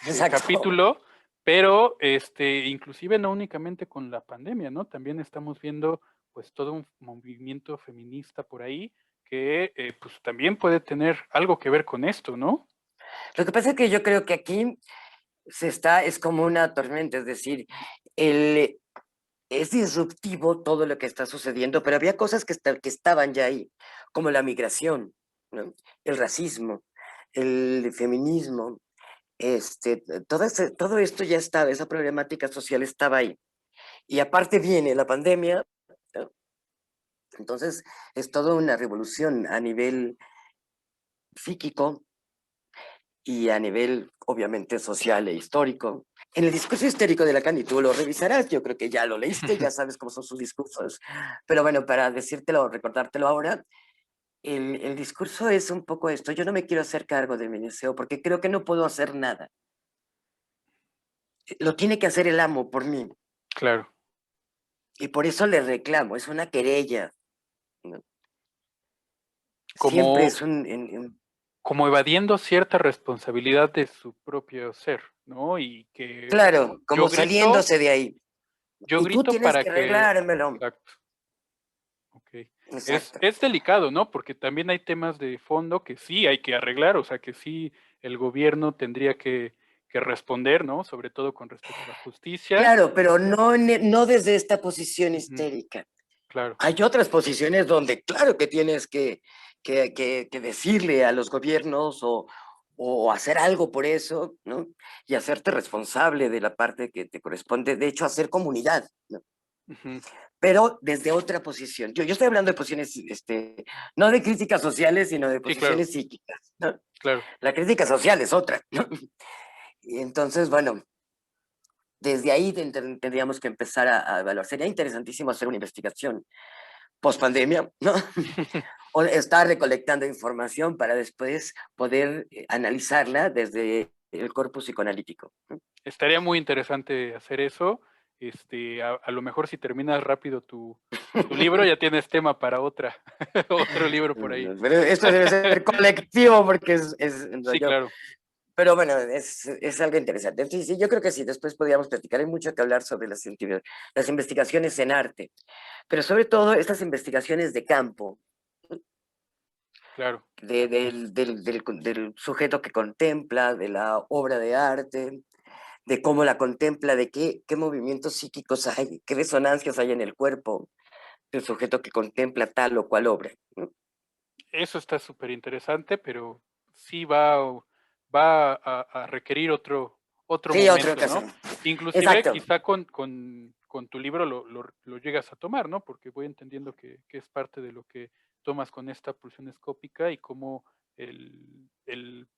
Exacto. capítulo, pero inclusive no únicamente con la pandemia, ¿no? También estamos viendo pues todo un movimiento feminista por ahí que pues también puede tener algo que ver con esto, ¿no? Lo que pasa es que yo creo que aquí es como una tormenta, es decir, el, es disruptivo todo lo que está sucediendo, pero había cosas que estaban ya ahí, como la migración, ¿no? El racismo, el feminismo, todo esto ya estaba, esa problemática social estaba ahí. Y aparte viene la pandemia, ¿no? Entonces es toda una revolución a nivel psíquico y a nivel, obviamente, social e histórico. En el discurso histérico de Lacan, y tú lo revisarás, yo creo que ya lo leíste, ya sabes cómo son sus discursos, pero bueno, para decírtelo, recordártelo ahora, el discurso es un poco esto: yo no me quiero hacer cargo de mi deseo porque creo que no puedo hacer nada, lo tiene que hacer el amo por mí, Claro, y por eso le reclamo, es una querella, ¿no? Siempre como, es como evadiendo cierta responsabilidad de su propio ser, ¿no? Y que claro, yo como grito saliéndose de ahí, Yo y tú grito tienes para que que arreglármelo. exacto, okey. Es Exacto. es delicado, ¿no? Porque también hay temas de fondo que sí hay que arreglar, o sea, que sí el gobierno tendría que responder, ¿no? Sobre todo con respecto a la justicia. Claro, pero no desde esta posición Ujú, histérica. claro, Hay otras posiciones donde claro que tienes que decirle a los gobiernos o hacer algo por eso, ¿no? Y hacerte responsable de la parte que te corresponde, de hecho, hacer comunidad, ¿no? ujú, Pero desde otra posición. Yo estoy hablando de posiciones, no de críticas sociales, sino de sí, claro, posiciones psíquicas, ¿no? claro. La crítica social es otra, ¿no? Y entonces, bueno, desde ahí tendríamos que empezar a evaluar. Sería interesantísimo hacer una investigación post pandemia, ¿no? O estar recolectando información para después poder analizarla desde el corpus psicoanalítico, ¿no? Estaría muy interesante hacer eso. A lo mejor si terminas rápido tu libro, ya tienes tema para otra otro libro por ahí. Pero esto debe ser colectivo porque Sí, yo, claro. pero bueno, es algo interesante. Entonces, sí, yo creo que sí, después podríamos platicar. Hay mucho que hablar sobre las investigaciones en arte, pero sobre todo estas investigaciones de campo, Claro. del sujeto que contempla, de la obra de arte, de cómo la contempla, de qué movimientos psíquicos hay, qué resonancias hay en el cuerpo del sujeto que contempla tal o cual obra, ¿no? Eso está súper interesante, pero sí va a requerir otro Sí, otra momento, ¿no? ocasión. Inclusive, Exacto. quizá con tu libro lo llegas a tomar, ¿no? Porque voy entendiendo que es parte de lo que tomas con esta pulsión escópica y cómo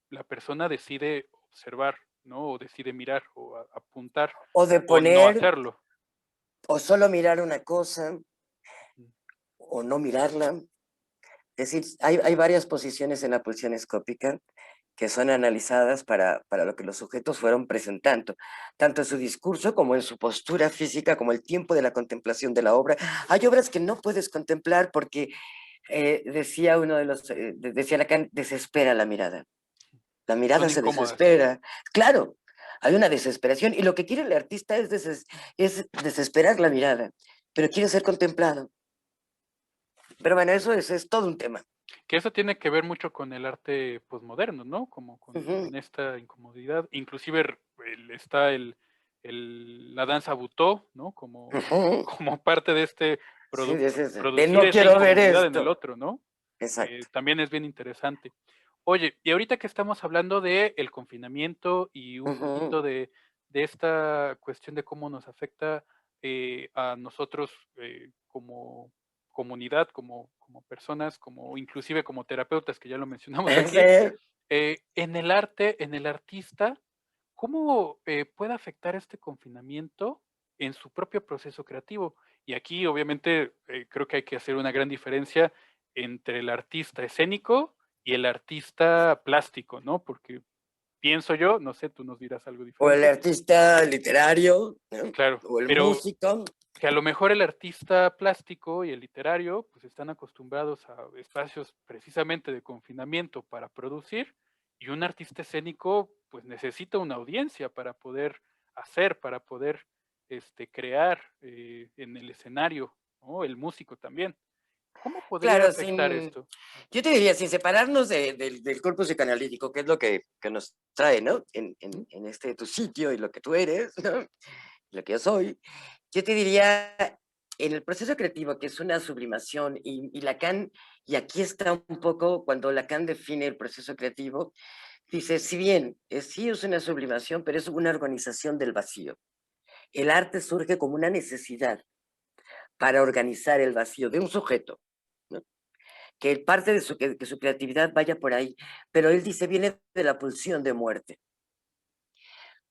la persona decide observar, ¿no? O decide mirar o apuntar O de o no poner, hacerlo. o solo mirar una cosa, Mm, o no mirarla, Es decir, hay varias posiciones en la pulsión escópica que son analizadas para lo que los sujetos fueron presentando, tanto en su discurso como en su postura física, como el tiempo de la contemplación de la obra. Hay obras que no puedes contemplar porque, decía uno de los, decía Lacan, desespera la mirada. La mirada Son se incómodas. desespera. Claro, hay una desesperación y lo que quiere el artista es desesperar la mirada, pero quiere ser contemplado. Pero bueno, eso es todo un tema. Que eso tiene que ver mucho con el arte posmoderno, ¿no? Como Ujú, con esta incomodidad. Inclusive está la danza butó, ¿no? Como, ujú. como parte de este Sí, de producir no esa quiero ver incomodidad en el esto. otro, ¿no? Exacto. También es bien interesante. Oye, y ahorita que estamos hablando de el confinamiento y un Ujú. poquito de esta cuestión de cómo nos afecta a nosotros como comunidad, como personas, como inclusive como terapeutas, que ya lo mencionamos aquí, Sí. en el arte, en el artista, ¿cómo puede afectar este confinamiento en su propio proceso creativo? Y aquí, obviamente, creo que hay que hacer una gran diferencia entre el artista escénico y el artista plástico, ¿no? Porque pienso yo, no sé, tú nos dirás algo O el diferente, artista literario, ¿no? claro, O el pero músico. que a lo mejor el artista plástico y el literario, pues están acostumbrados a espacios precisamente de confinamiento para producir, y un artista escénico, pues necesita una audiencia para poder hacer, para poder crear en el escenario, ¿no? El músico también. ¿Cómo podría Claro, afectar esto? yo te diría, sin separarnos del cuerpo psicoanalítico, que es lo que nos trae, ¿no? En este tu sitio y lo que tú eres, ¿no? Lo que yo soy, yo te diría, en el proceso creativo, que es una sublimación, y Lacan, y aquí está un poco cuando Lacan define el proceso creativo, dice, si bien sí es una sublimación, pero es una organización del vacío. El arte surge como una necesidad para organizar el vacío de un sujeto, ¿no? Que parte de que su creatividad vaya por ahí, pero él dice, viene de la pulsión de muerte.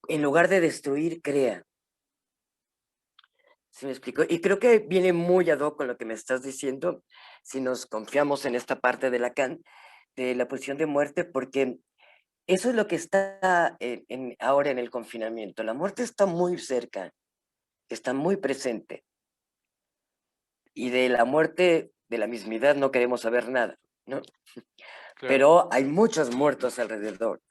En lugar de destruir, crea. ¿Sí me explico? Y creo que viene muy ad hoc con lo que me estás diciendo, si nos confiamos en esta parte de Lacan, de la pulsión de muerte, porque eso es lo que está ahora en el confinamiento. La muerte está muy cerca, está muy presente, y de la muerte, de la mismidad, no queremos saber nada, ¿no? Claro. Pero hay muchos muertos alrededor.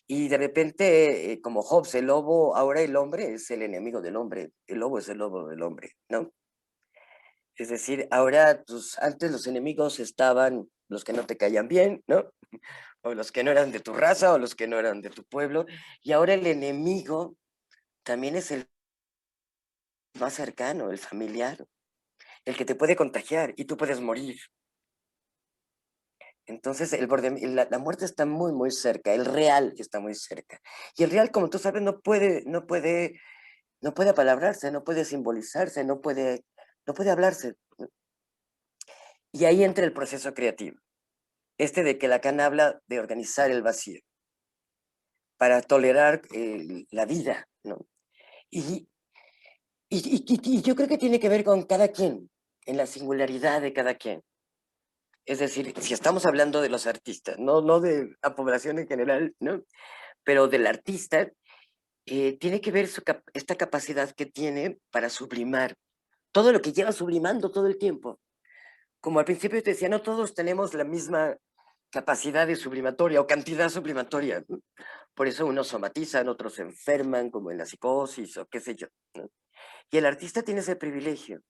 Y de repente, como Hobbes, el lobo, ahora el hombre es el enemigo del hombre, el lobo es el lobo del hombre, ¿no? Es decir, ahora antes los enemigos estaban los que no te caían bien, ¿no? O los que no eran de tu raza o los que no eran de tu pueblo. Y ahora el enemigo también es el más cercano, el familiar, el que te puede contagiar y tú puedes morir. Entonces, la muerte está muy, muy cerca, el real está muy cerca. Y el real, como tú sabes, no puede apalabrarse, no puede simbolizarse, no puede hablarse. Y ahí entra el proceso creativo. De que Lacan habla de organizar el vacío para tolerar la vida, ¿no? Y, y yo creo que tiene que ver con cada quien, en la singularidad de cada quien. Es decir, si estamos hablando de los artistas, no de la población en general, ¿no? Pero del artista, tiene que ver esta capacidad que tiene para sublimar todo lo que lleva sublimando todo el tiempo. Como al principio te decía, no todos tenemos la misma capacidad de sublimatoria o cantidad sublimatoria, ¿no? Por eso unos somatizan, otros se enferman, como en la psicosis o qué sé yo, ¿no? Y el artista tiene ese privilegio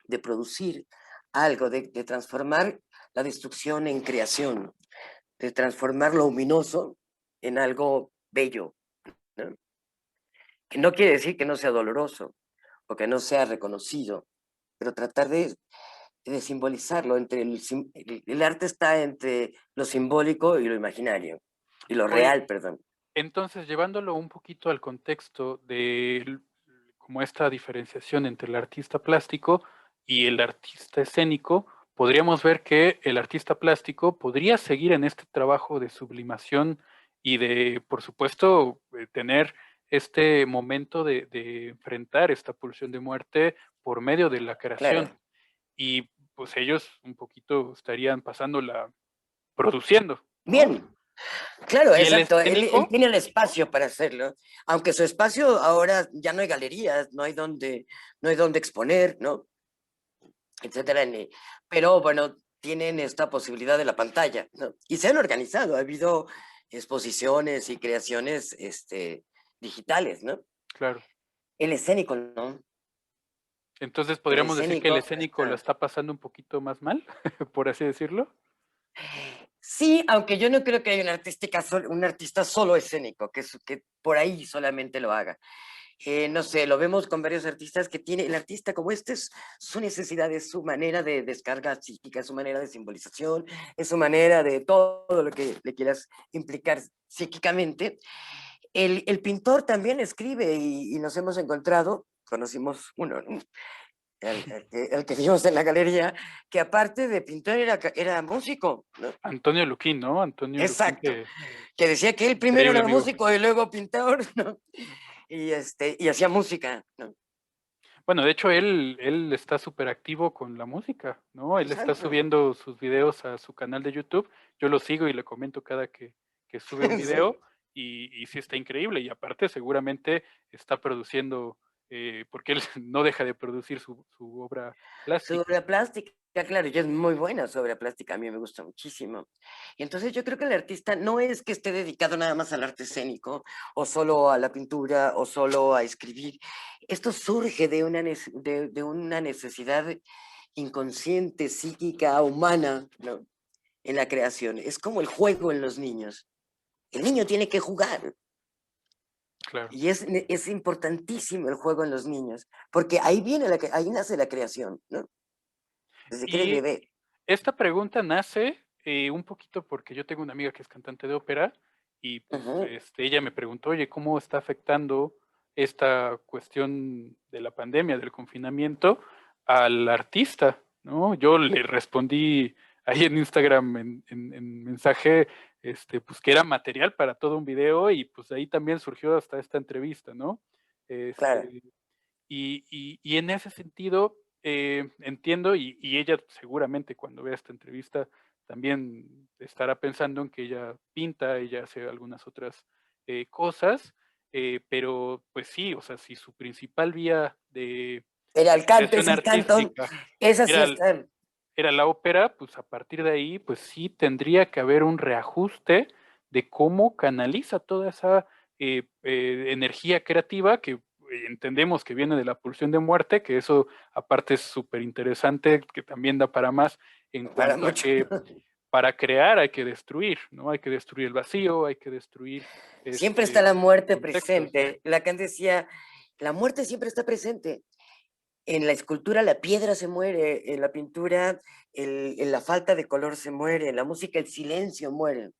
de producir algo, de transformar la destrucción en creación, de transformar lo ominoso en algo bello, ¿no? Que no quiere decir que no sea doloroso o que no sea reconocido, pero tratar de simbolizarlo. El arte está entre lo simbólico y lo imaginario, y lo Oye, real, perdón. entonces, llevándolo un poquito al contexto de como esta diferenciación entre el artista plástico y el artista escénico, podríamos ver que el artista plástico podría seguir en este trabajo de sublimación y de, por supuesto, tener este momento de enfrentar esta pulsión de muerte por medio de la creación. Claro. Y pues ellos un poquito estarían pasándola produciendo, ¿no? Bien, claro, Y el exacto. Él escénico, tiene el espacio para hacerlo, aunque su espacio ahora ya no hay galerías, no hay donde exponer, ¿no? Etcétera. Pero bueno, tienen esta posibilidad de la pantalla, ¿no? Y se han organizado, ha habido exposiciones y creaciones digitales, ¿no? claro. El escénico, ¿no? Entonces, El ¿podríamos decir que el escénico escénico lo está. está pasando un poquito más mal, por así decirlo? Sí, aunque yo no creo que haya un artista solo escénico, que por ahí solamente lo haga. No sé, lo vemos con varios artistas que tiene el artista como este es su necesidad, es su manera de descarga psíquica, es su manera de simbolización, es su manera de todo lo que le quieras implicar psíquicamente. El pintor también escribe y nos hemos encontrado, conocimos uno, ¿no? el que vimos en la galería, que aparte de pintor era músico, ¿no? Antonio Luquín, ¿no? Antonio Luquín, Exacto, que que decía que él primero increíble era amigo. músico y luego pintor, ¿no? Y hacía música, ¿no? Bueno, de hecho, él está súper activo con la música, ¿no? Él está Exacto. subiendo sus videos a su canal de YouTube. Yo lo sigo y le comento cada que sube un Sí. video y sí está increíble. Y aparte, seguramente está produciendo, porque él no deja de producir su obra plástica. Sobre plástica, claro, y es muy buena sobre plástica, a mí me gusta muchísimo. Y entonces yo creo que el artista no es que esté dedicado nada más al arte escénico, o solo a la pintura, o solo a escribir. Esto surge de una necesidad inconsciente, psíquica, humana, ¿no? En la creación. Es como el juego en los niños. El niño tiene que jugar. Claro. Y es importantísimo el juego en los niños, porque ahí nace la creación, ¿no? Desde que eres Y bebé. esta pregunta nace un poquito porque yo tengo una amiga que es cantante de ópera y pues Ujú. ella me preguntó, oye, ¿cómo está afectando esta cuestión de la pandemia, del confinamiento al artista? ¿No? Yo le respondí ahí en Instagram en mensaje, pues que era material para todo un video y pues ahí también surgió hasta esta entrevista, ¿no? Claro. Este, y en ese sentido, entiendo, y ella seguramente cuando vea esta entrevista también estará pensando en que ella pinta, ella hace algunas otras cosas, pero pues sí, o sea, si su principal vía de Era el canto, es expresión el canto. artística Esa sí era, está. era la ópera, pues a partir de ahí, pues sí tendría que haber un reajuste de cómo canaliza toda esa energía creativa que entendemos que viene de la pulsión de muerte, que eso aparte es súper interesante, que también da para más en Para cuanto a mucho. que para crear hay que destruir, ¿no? Hay que destruir el vacío, hay que destruir Siempre está la muerte contextos. presente. Lacan decía, la muerte siempre está presente. En la escultura la piedra se muere, en la pintura en la falta de color se muere, en la música el silencio muere.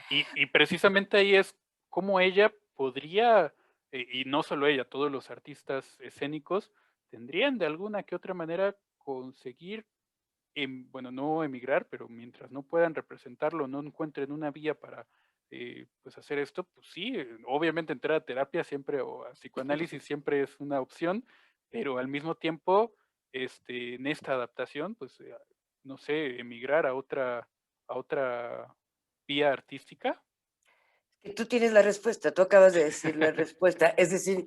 Y precisamente ahí es cómo ella podría, y no solo ella, todos los artistas escénicos, tendrían de alguna que otra manera conseguir, bueno, no emigrar, pero mientras no puedan representarlo, no encuentren una vía para pues hacer esto, pues sí, obviamente entrar a terapia siempre o a psicoanálisis siempre es una opción, pero al mismo tiempo, en esta adaptación, pues no sé, emigrar a otra vía artística. Que tú tienes la respuesta, tú acabas de decir la respuesta. Es decir,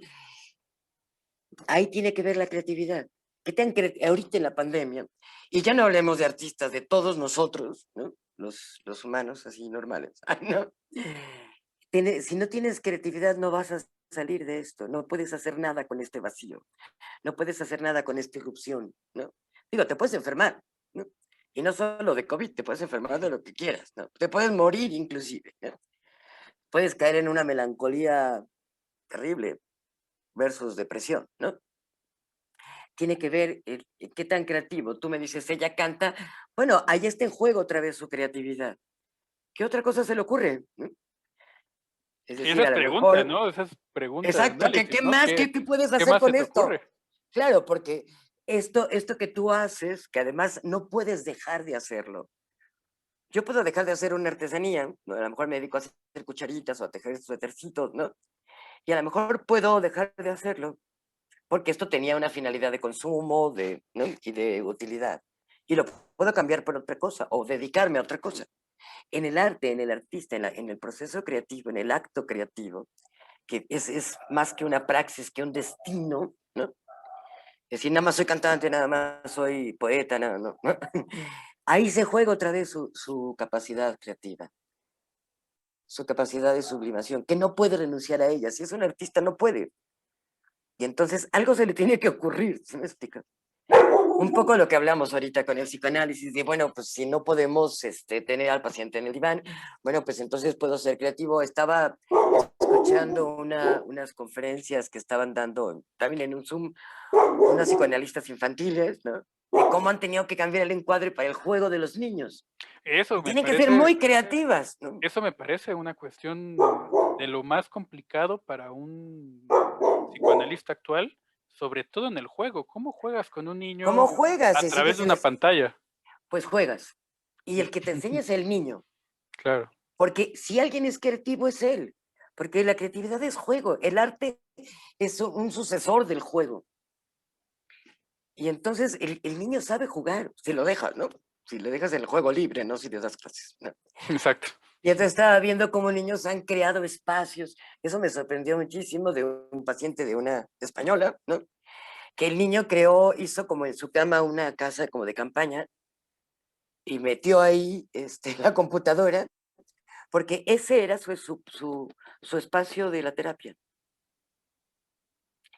ahí tiene que ver la creatividad. Ahorita en la pandemia, y ya no hablemos de artistas, de todos nosotros, ¿no? Los humanos así normales. Ay, no. Si no tienes creatividad, no vas a salir de esto, no puedes hacer nada con este vacío, no puedes hacer nada con esta irrupción, ¿no? Digo, te puedes enfermar, ¿no? Y no solo de COVID, te puedes enfermar de lo que quieras, ¿no? Te puedes morir inclusive, ¿no? Puedes caer en una melancolía terrible versus depresión, ¿no? Tiene que ver qué tan creativo. Tú me dices, ella canta, bueno, ahí está en juego otra vez su creatividad. ¿Qué otra cosa se le ocurre? ¿No? Es Sí, esa decir, es a lo pregunta, mejor, ¿no? Esa es pregunta de exacto, análisis, ¿qué ¿no? más? ¿Qué puedes ¿Qué hacer más se con te esto? ocurre? Claro, porque esto que tú haces, que además no puedes dejar de hacerlo. Yo puedo dejar de hacer una artesanía, ¿no? A lo mejor me dedico a hacer cucharitas o a tejer suétercitos, ¿no? Y a lo mejor puedo dejar de hacerlo, porque esto tenía una finalidad de consumo ¿no? y de utilidad. Y lo puedo cambiar por otra cosa o dedicarme a otra cosa. En el arte, en el artista, en el proceso creativo, en el acto creativo, que es más que una praxis, que un destino, ¿no? Es decir, nada más soy cantante, nada más soy poeta, nada, no. Ahí se juega otra vez su capacidad creativa, su capacidad de sublimación, que no puede renunciar a ella. Si es un artista, no puede. Y entonces algo se le tiene que ocurrir, ¿sí me explico? Un poco lo que hablamos ahorita con el psicoanálisis, de bueno, pues si no podemos tener al paciente en el diván, bueno, pues entonces puedo ser creativo. Estaba escuchando unas conferencias que estaban dando también en un Zoom, unos psicoanalistas infantiles, ¿no? De cómo han tenido que cambiar el encuadre para el juego de los niños. Eso Y me tienen que ser parece, muy creativas, ¿no? eso me parece una cuestión de lo más complicado para un psicoanalista actual, sobre todo en el juego. ¿Cómo juegas con un niño ¿Cómo juegas? a Es decir, que través de una se pantalla? pues juegas. Y el que te enseña es el niño. Claro, Porque si alguien es creativo es él. Porque la creatividad es juego. El arte es un sucesor del juego. Y entonces el niño sabe jugar, si lo dejas, ¿no? Si le dejas el juego libre, ¿no? Si le das clases, ¿no? exacto. Y entonces estaba viendo cómo niños han creado espacios. Eso me sorprendió muchísimo de un paciente de una española, ¿no? Que el niño creó, hizo como en su cama una casa como de campaña y metió ahí la computadora, porque ese era su espacio de la terapia.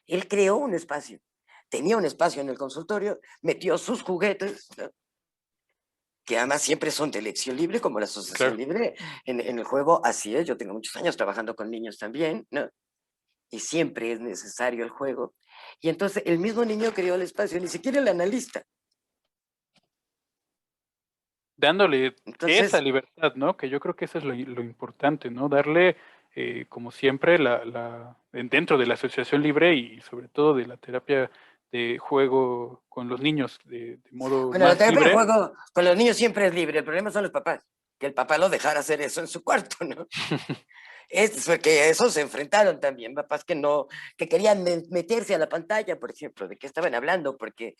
Él creó un espacio. Tenía un espacio en el consultorio, metió sus juguetes, ¿no? Que además siempre son de elección libre, como la asociación Claro, libre. En el juego, así es, yo tengo muchos años trabajando con niños también, ¿no? Y siempre es necesario el juego. Y entonces el mismo niño creó el espacio, ni siquiera el analista. dándole esa Entonces, libertad, ¿no? Que yo creo que eso es lo importante, ¿no? Darle, como siempre, dentro de la asociación libre y sobre todo de la terapia de juego con los niños de modo bueno, la más terapia de libre. juego con los niños siempre es libre, el problema son los papás, que el papá lo dejara hacer eso en su cuarto, ¿no? Es porque eso se enfrentaron también, papás que no, que querían meterse a la pantalla, por ejemplo, de qué estaban hablando, porque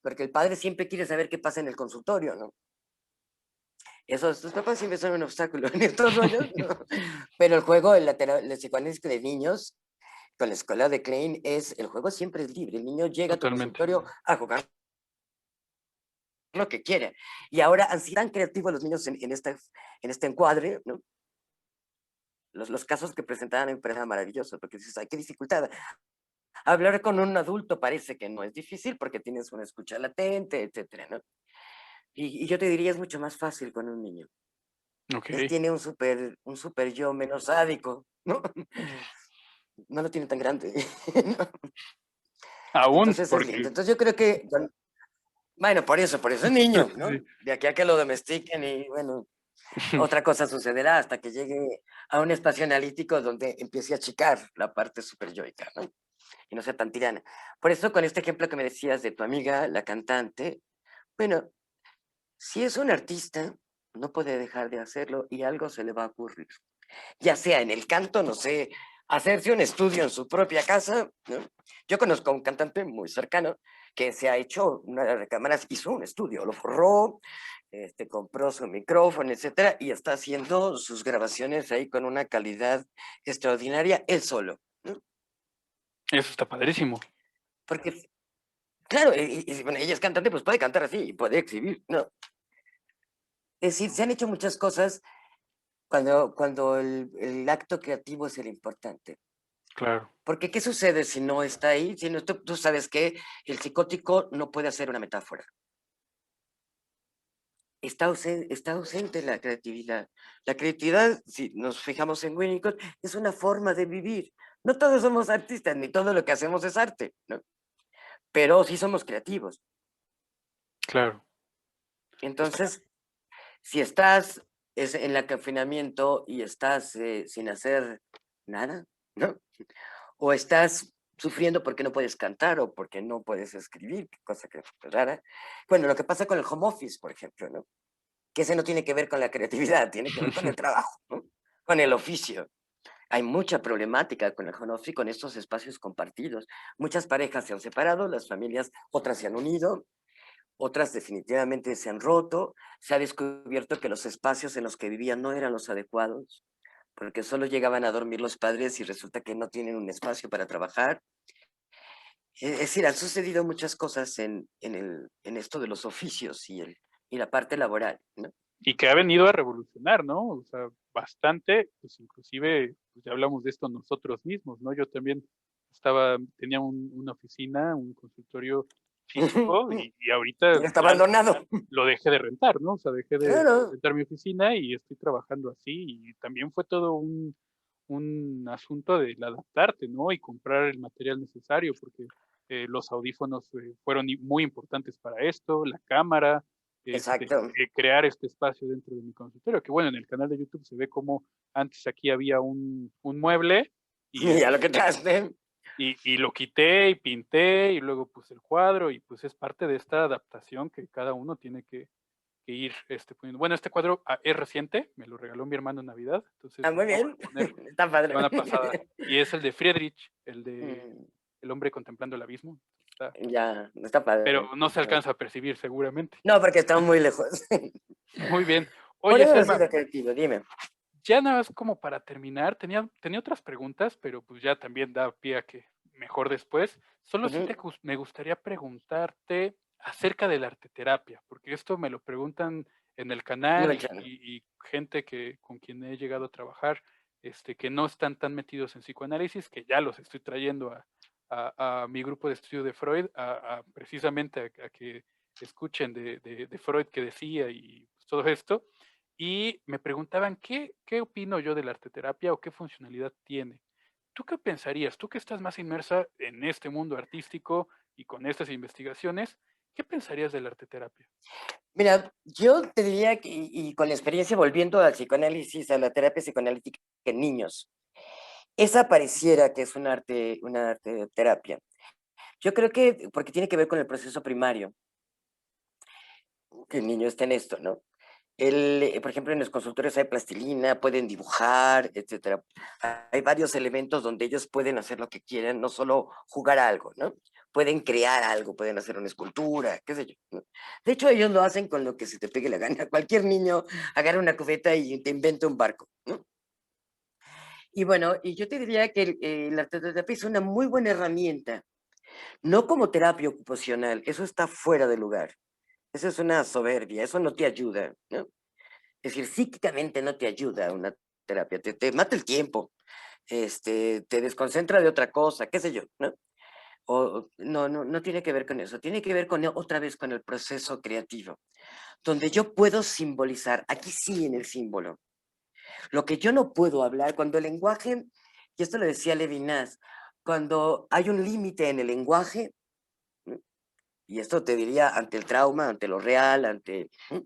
el padre siempre quiere saber qué pasa en el consultorio, ¿no? Esos papás siempre son un obstáculo en estos rollos, ¿no? Pero el juego, el psicoanálisis de niños, con la escuela de Klein, el juego siempre es libre. El niño llega a tu Totalmente. consultorio a jugar lo que quiere. Y ahora han sido tan creativos los niños en este encuadre, ¿no? Los casos que presentaban me parecen maravillosos, porque dices, ay, qué dificultad. Hablar con un adulto parece que no es difícil porque tienes una escucha latente, etcétera, ¿no? Y yo te diría, es mucho más fácil con un niño. Ok. Él tiene un super yo menos sádico, ¿no? No lo tiene tan grande. ¿No? Aún, Entonces es lindo. porque Entonces yo creo que, bueno, por eso es niño, ¿no? sí. De aquí a que lo domestiquen y bueno, otra cosa sucederá hasta que llegue a un espacio analítico donde empiece a achicar la parte superyoica, ¿no? Y no sea tan tirana. Por eso con este ejemplo que me decías de tu amiga, la cantante, bueno, si es un artista, no puede dejar de hacerlo y algo se le va a ocurrir. Ya sea en el canto, no sé, hacerse un estudio en su propia casa, ¿no? Yo conozco a un cantante muy cercano que se ha hecho una de las cámaras, hizo un estudio, lo forró, compró su micrófono, etcétera, y está haciendo sus grabaciones ahí con una calidad extraordinaria, él solo, ¿no? Eso está padrísimo. Porque, claro, bueno, ella es cantante, pues puede cantar así y puede exhibir, ¿no? Es decir, se han hecho muchas cosas cuando el acto creativo es el importante. Claro. Porque, ¿qué sucede si no está ahí? Si no, tú sabes que el psicótico no puede hacer una metáfora. Está ausente la creatividad. La creatividad, si nos fijamos en Winnicott, es una forma de vivir. No todos somos artistas, ni todo lo que hacemos es arte, ¿no? Pero sí somos creativos. Claro. Está, Entonces, si estás en el confinamiento y estás sin hacer nada, ¿no? O estás sufriendo porque no puedes cantar o porque no puedes escribir, cosa que es rara. Bueno, lo que pasa con el home office, por ejemplo, ¿no? Que ese no tiene que ver con la creatividad, tiene que ver con el trabajo, ¿no? Con el oficio. Hay mucha problemática con el home office, con estos espacios compartidos. Muchas parejas se han separado, las familias, otras se han unido, otras definitivamente se han roto. Se ha descubierto que los espacios en los que vivían no eran los adecuados, porque solo llegaban a dormir los padres y resulta que no tienen un espacio para trabajar. Es decir, han sucedido muchas cosas en esto de los oficios y la parte laboral, ¿no? Y que ha venido a revolucionar, ¿no? O sea, bastante, pues inclusive, pues ya hablamos de esto nosotros mismos, ¿no? Yo también tenía una oficina, un consultorio físico y ahorita Ya está ya abandonado. lo dejé de rentar, ¿no? O sea, dejé de Claro, rentar mi oficina y estoy trabajando así y también fue todo un asunto del adaptarte, ¿no? Y comprar el material necesario porque los audífonos fueron muy importantes para esto, la cámara, exacto. crear este espacio dentro de mi consultorio, que bueno, en el canal de YouTube se ve como antes aquí había un mueble y, Ya lo que traste. y lo quité y pinté y luego puse el cuadro y pues es parte de esta adaptación que cada uno tiene que ir poniendo. Bueno, este cuadro es reciente, me lo regaló mi hermano en Navidad, entonces Ah, lo muy acabo de bien. poner Está la padre. semana pasada y es el de Friedrich, el de Mm, El hombre contemplando el abismo. Está, ya, está pero padre. no se alcanza a percibir seguramente. No, porque estamos muy lejos. Muy bien. Por Oye, eso ha Selma, sido creativo, dime. ya nada más como para terminar, tenía otras preguntas, pero pues ya también da pie a que mejor después. Solo sí Ujú. me gustaría preguntarte acerca de la arteterapia, porque esto me lo preguntan en el canal Mucho. y gente con quien he llegado a trabajar, que no están tan metidos en psicoanálisis, que ya los estoy trayendo a mi grupo de estudio de Freud, precisamente a que escuchen de Freud que decía y pues, todo esto y me preguntaban qué opino yo de la arteterapia o qué funcionalidad tiene. ¿Tú qué pensarías? Tú que estás más inmersa en este mundo artístico y con estas investigaciones, ¿qué pensarías de la arteterapia? Mira, yo te diría que, y con la experiencia volviendo al psicoanálisis, a la terapia psicoanalítica en niños, esa pareciera que es una arte terapia. Yo creo que, porque tiene que ver con el proceso primario, que el niño está en esto, ¿no? Por ejemplo, en los consultorios hay plastilina, pueden dibujar, etcétera. Hay varios elementos donde ellos pueden hacer lo que quieran, no solo jugar a algo, ¿no? Pueden crear algo, pueden hacer una escultura, qué sé yo, ¿no? De hecho, ellos lo hacen con lo que se te pegue la gana. Cualquier niño agarra una cubeta y te inventa un barco, ¿no? Y bueno, y yo te diría que la arteterapia es una muy buena herramienta, no como terapia ocupacional, eso está fuera de lugar. Eso es una soberbia, eso no te ayuda, ¿no? Es decir, psíquicamente no te ayuda una terapia, te mata el tiempo, te desconcentra de otra cosa, qué sé yo, ¿no? No tiene que ver con eso, tiene que ver con otra vez con el proceso creativo, donde yo puedo simbolizar, aquí sí en el símbolo, lo que yo no puedo hablar, cuando el lenguaje, y esto lo decía Levinas, cuando hay un límite en el lenguaje, ¿no? Y esto te diría ante el trauma, ante lo real, ¿no?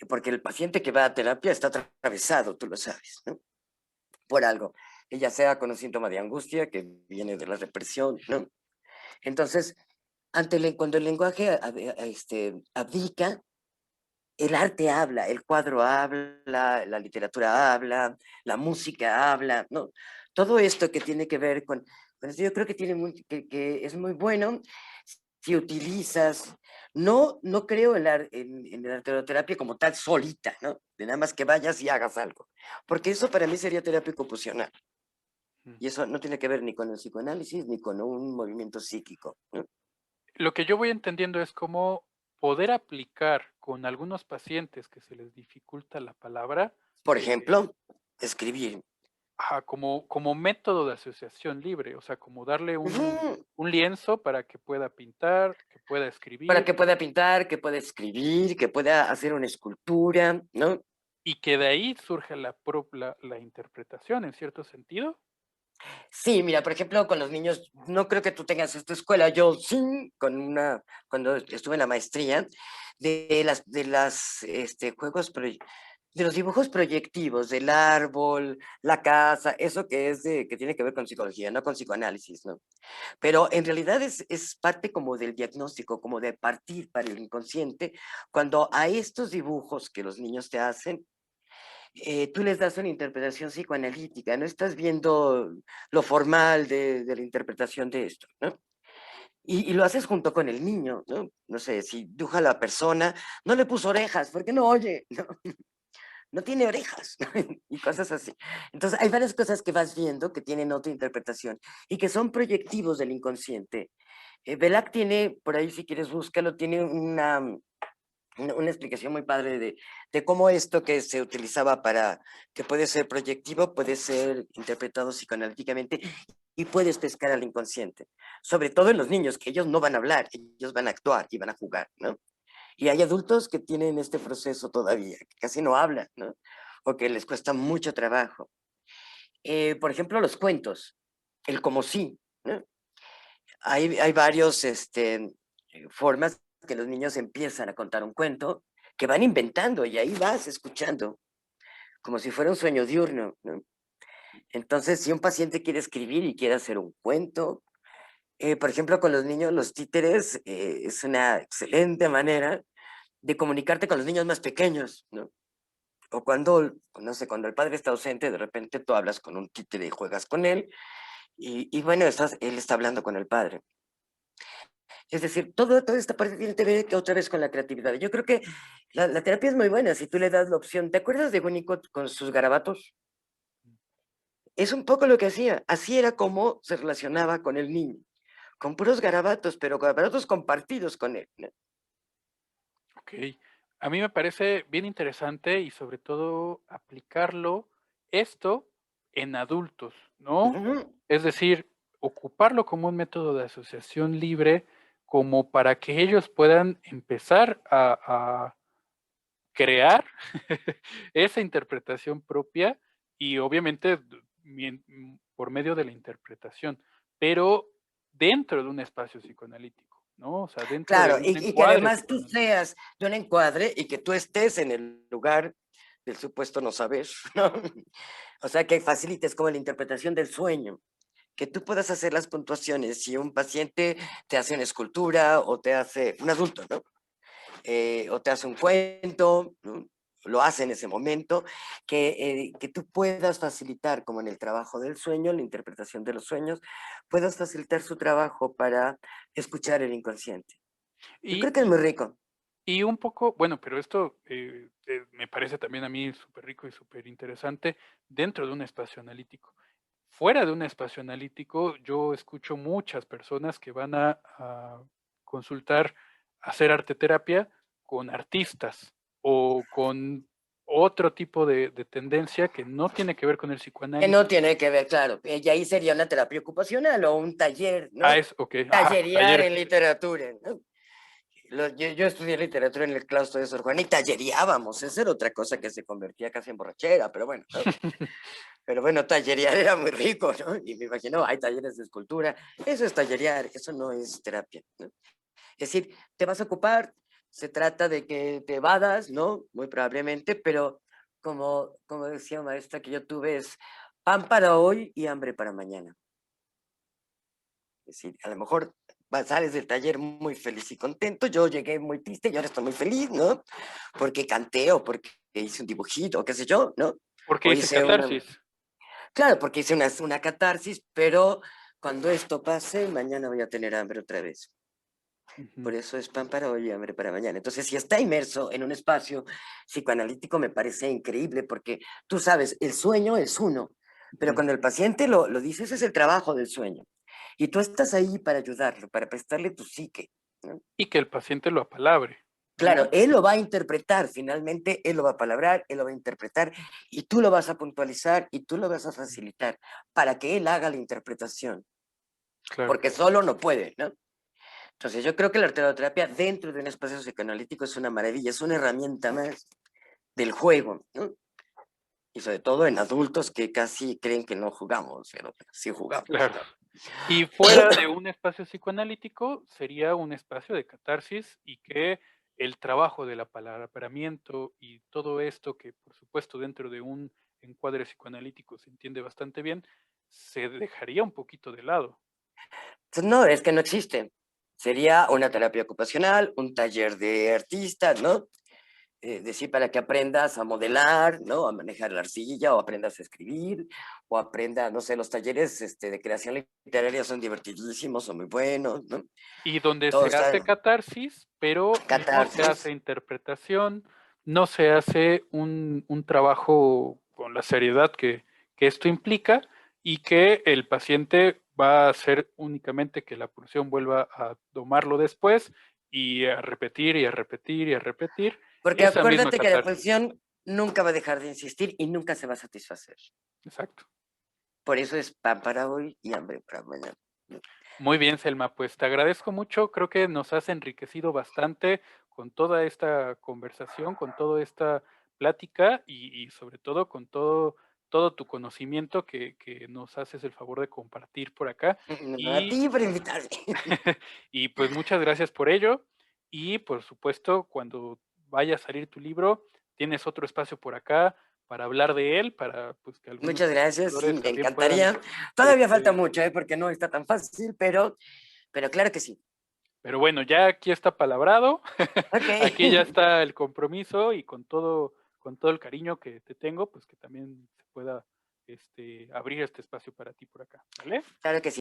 Porque el paciente que va a terapia está atravesado, tú lo sabes, ¿no? Por algo, ya sea con un síntoma de angustia que viene de la represión, ¿no? Entonces, cuando el lenguaje abdica, el arte habla, el cuadro habla, la literatura habla, la música habla, ¿no? Todo esto que tiene que ver con esto, yo creo que, que es muy bueno si utilizas, no creo en la arteterapia como tal solita, ¿no? De nada más que vayas y hagas algo, porque eso para mí sería terapia ocupacional. Mm. Y eso no tiene que ver ni con el psicoanálisis ni con un movimiento psíquico, ¿no? Lo que yo voy entendiendo es cómo poder aplicar con algunos pacientes que se les dificulta la palabra, Por eh, ejemplo, escribir. ajá, como método de asociación libre, o sea, como darle Ujú. un lienzo para que pueda pintar, que pueda Para escribir que pueda pintar, que pueda escribir, que pueda hacer una escultura, ¿no? y que de ahí surja la interpretación en cierto sentido. Sí, mira, por ejemplo, con los niños, no creo que tú tengas esta escuela, yo sí, cuando estuve en la maestría, juegos, de los dibujos proyectivos, del árbol, la casa, eso que tiene que ver con psicología, no con psicoanálisis, ¿no? Pero en realidad es parte como del diagnóstico, como de partir para el inconsciente, cuando a estos dibujos que los niños te hacen, tú les das una interpretación psicoanalítica, no estás viendo lo formal de la interpretación de esto, ¿no? Y lo haces junto con el niño, ¿no? No sé, si dibuja a la persona, no le puso orejas, porque no oye, ¿no? No tiene orejas, y cosas así. Entonces, hay varias cosas que vas viendo que tienen otra interpretación y que son proyectivos del inconsciente. Belak tiene, por ahí si quieres búscalo, tiene una explicación muy padre de cómo esto que se utilizaba para, que puede ser proyectivo, puede ser interpretado psicoanalíticamente y puedes pescar al inconsciente. Sobre todo en los niños, que ellos no van a hablar, ellos van a actuar y van a jugar, ¿no? Y hay adultos que tienen este proceso todavía, que casi no hablan, ¿no? O que les cuesta mucho trabajo. Por ejemplo, los cuentos, el como sí, ¿no? Hay varios formas que los niños empiezan a contar un cuento, que van inventando y ahí vas escuchando, como si fuera un sueño diurno, ¿no? Entonces, si un paciente quiere escribir y quiere hacer un cuento, por ejemplo, con los niños, los títeres, es una excelente manera de comunicarte con los niños más pequeños, ¿no? O cuando, no sé, cuando el padre está ausente, de repente tú hablas con un títere y juegas con él, y bueno, él está hablando con el padre. Es decir, toda esta parte tiene que ver otra vez con la creatividad. Yo creo que la terapia es muy buena si tú le das la opción. ¿Te acuerdas de Winnicott con sus garabatos? Es un poco lo que hacía. Así era como se relacionaba con el niño, con puros garabatos, pero garabatos compartidos con él, ¿no? Ok. A mí me parece bien interesante y sobre todo aplicarlo esto en adultos, ¿no? Ujú. Es decir, ocuparlo como un método de asociación libre, como para que ellos puedan empezar a crear esa interpretación propia y obviamente por medio de la interpretación, pero dentro de un espacio psicoanalítico, ¿no? O sea, dentro de Claro, un y que encuadre además tú psicoanalítico. seas de un encuadre y que tú estés en el lugar del supuesto no saber, ¿no? O sea, que facilites como la interpretación del sueño, que tú puedas hacer las puntuaciones. Si un paciente te hace una escultura o te hace, un adulto, ¿no? O te hace un cuento, ¿no? Lo hace en ese momento, que tú puedas facilitar, como en el trabajo del sueño, la interpretación de los sueños, puedas facilitar su trabajo para escuchar el inconsciente. Yo Y, creo que es muy rico. y un poco, bueno, pero esto me parece también a mí súper rico y súper interesante dentro de un espacio analítico. Fuera de un espacio analítico, yo escucho muchas personas que van a consultar, hacer arte terapia con artistas o con otro tipo de tendencia que no tiene que ver con el Que no psicoanálisis. tiene que ver, claro. Y ahí sería una terapia ocupacional o un taller, Ah, ¿no? es, ok, ajá, Tallerear talleres. en literatura, ¿no? Yo estudié literatura en el claustro de Sor Juana y tallereábamos. Esa era otra cosa que se convertía casi en borrachera, pero bueno, ¿no? Pero bueno, tallerear era muy rico, ¿no? Y me imagino, hay talleres de escultura. Eso es tallerear, eso no es terapia, ¿no? Es decir, te vas a ocupar, se trata de que te evadas, ¿no? Muy probablemente, pero como decía una maestra que yo tuve, es pan para hoy y hambre para mañana. Es decir, a lo mejor sales del taller muy feliz y contento, yo llegué muy triste y ahora estoy muy feliz, ¿no? Porque canté o porque hice un dibujito o qué sé yo, ¿no? Porque O dice hice una, catarsis. claro, porque hice una catarsis, pero cuando esto pase, mañana voy a tener hambre otra vez. Ujú, Por eso es pan para hoy y hambre para mañana. Entonces, si está inmerso en un espacio psicoanalítico, me parece increíble porque tú sabes, el sueño es uno, pero ujú. cuando el paciente lo dice, ese es el trabajo del sueño. Y tú estás ahí para ayudarlo, para prestarle tu psique, ¿no? Y que el paciente lo apalabre, Claro, ¿no? él lo va a interpretar, finalmente él lo va a palabrar, él lo va a interpretar y tú lo vas a puntualizar y tú lo vas a facilitar para que él haga la interpretación, Claro. porque solo no puede, ¿no? Entonces yo creo que la arteroterapia dentro de un espacio psicoanalítico es una maravilla, es una herramienta más del juego, ¿no? Y sobre todo en adultos que casi creen que no jugamos, pero sí jugamos, Claro. ¿no? Y fuera de un espacio psicoanalítico, sería un espacio de catarsis y que el trabajo del apalabramiento y todo esto que, por supuesto, dentro de un encuadre psicoanalítico se entiende bastante bien, se dejaría un poquito de lado. Entonces, no, es que no existe. Sería una terapia ocupacional, un taller de artistas, ¿no? decir, para que aprendas a modelar, ¿no? A manejar la arcilla, o aprendas a escribir, o aprenda, no sé, los talleres de creación literaria son divertidísimos, son muy buenos, ¿no? Y donde Todo se hace está catarsis, pero no se hace catarsis. interpretación, no se hace un trabajo con la seriedad que esto implica, y que el paciente va a hacer únicamente que la pulsión vuelva a tomarlo después y a repetir y a repetir y a repetir Porque esa misma acuérdate que la catarsis. pulsión nunca va a dejar de insistir y nunca se va a satisfacer. Exacto. Por eso es pan para hoy y hambre para mañana. Muy bien, Selma, pues te agradezco mucho. Creo que nos has enriquecido bastante con toda esta conversación, con toda esta plática y sobre todo con todo tu conocimiento que nos haces el favor de compartir por acá. A Y, ti por invitarme. y pues muchas gracias por ello. Y por supuesto, cuando vaya a salir tu libro, tienes otro espacio por acá para hablar de él, para pues que algunos Muchas gracias, sí, profesores me también puedan, encantaría. Todavía falta este, mucho, porque no está tan fácil, pero claro que sí. pero bueno, ya aquí está palabrado, Ok, aquí ya está el compromiso y con todo el cariño que te tengo, pues que también se pueda abrir este espacio para ti por acá, ¿vale? claro que sí.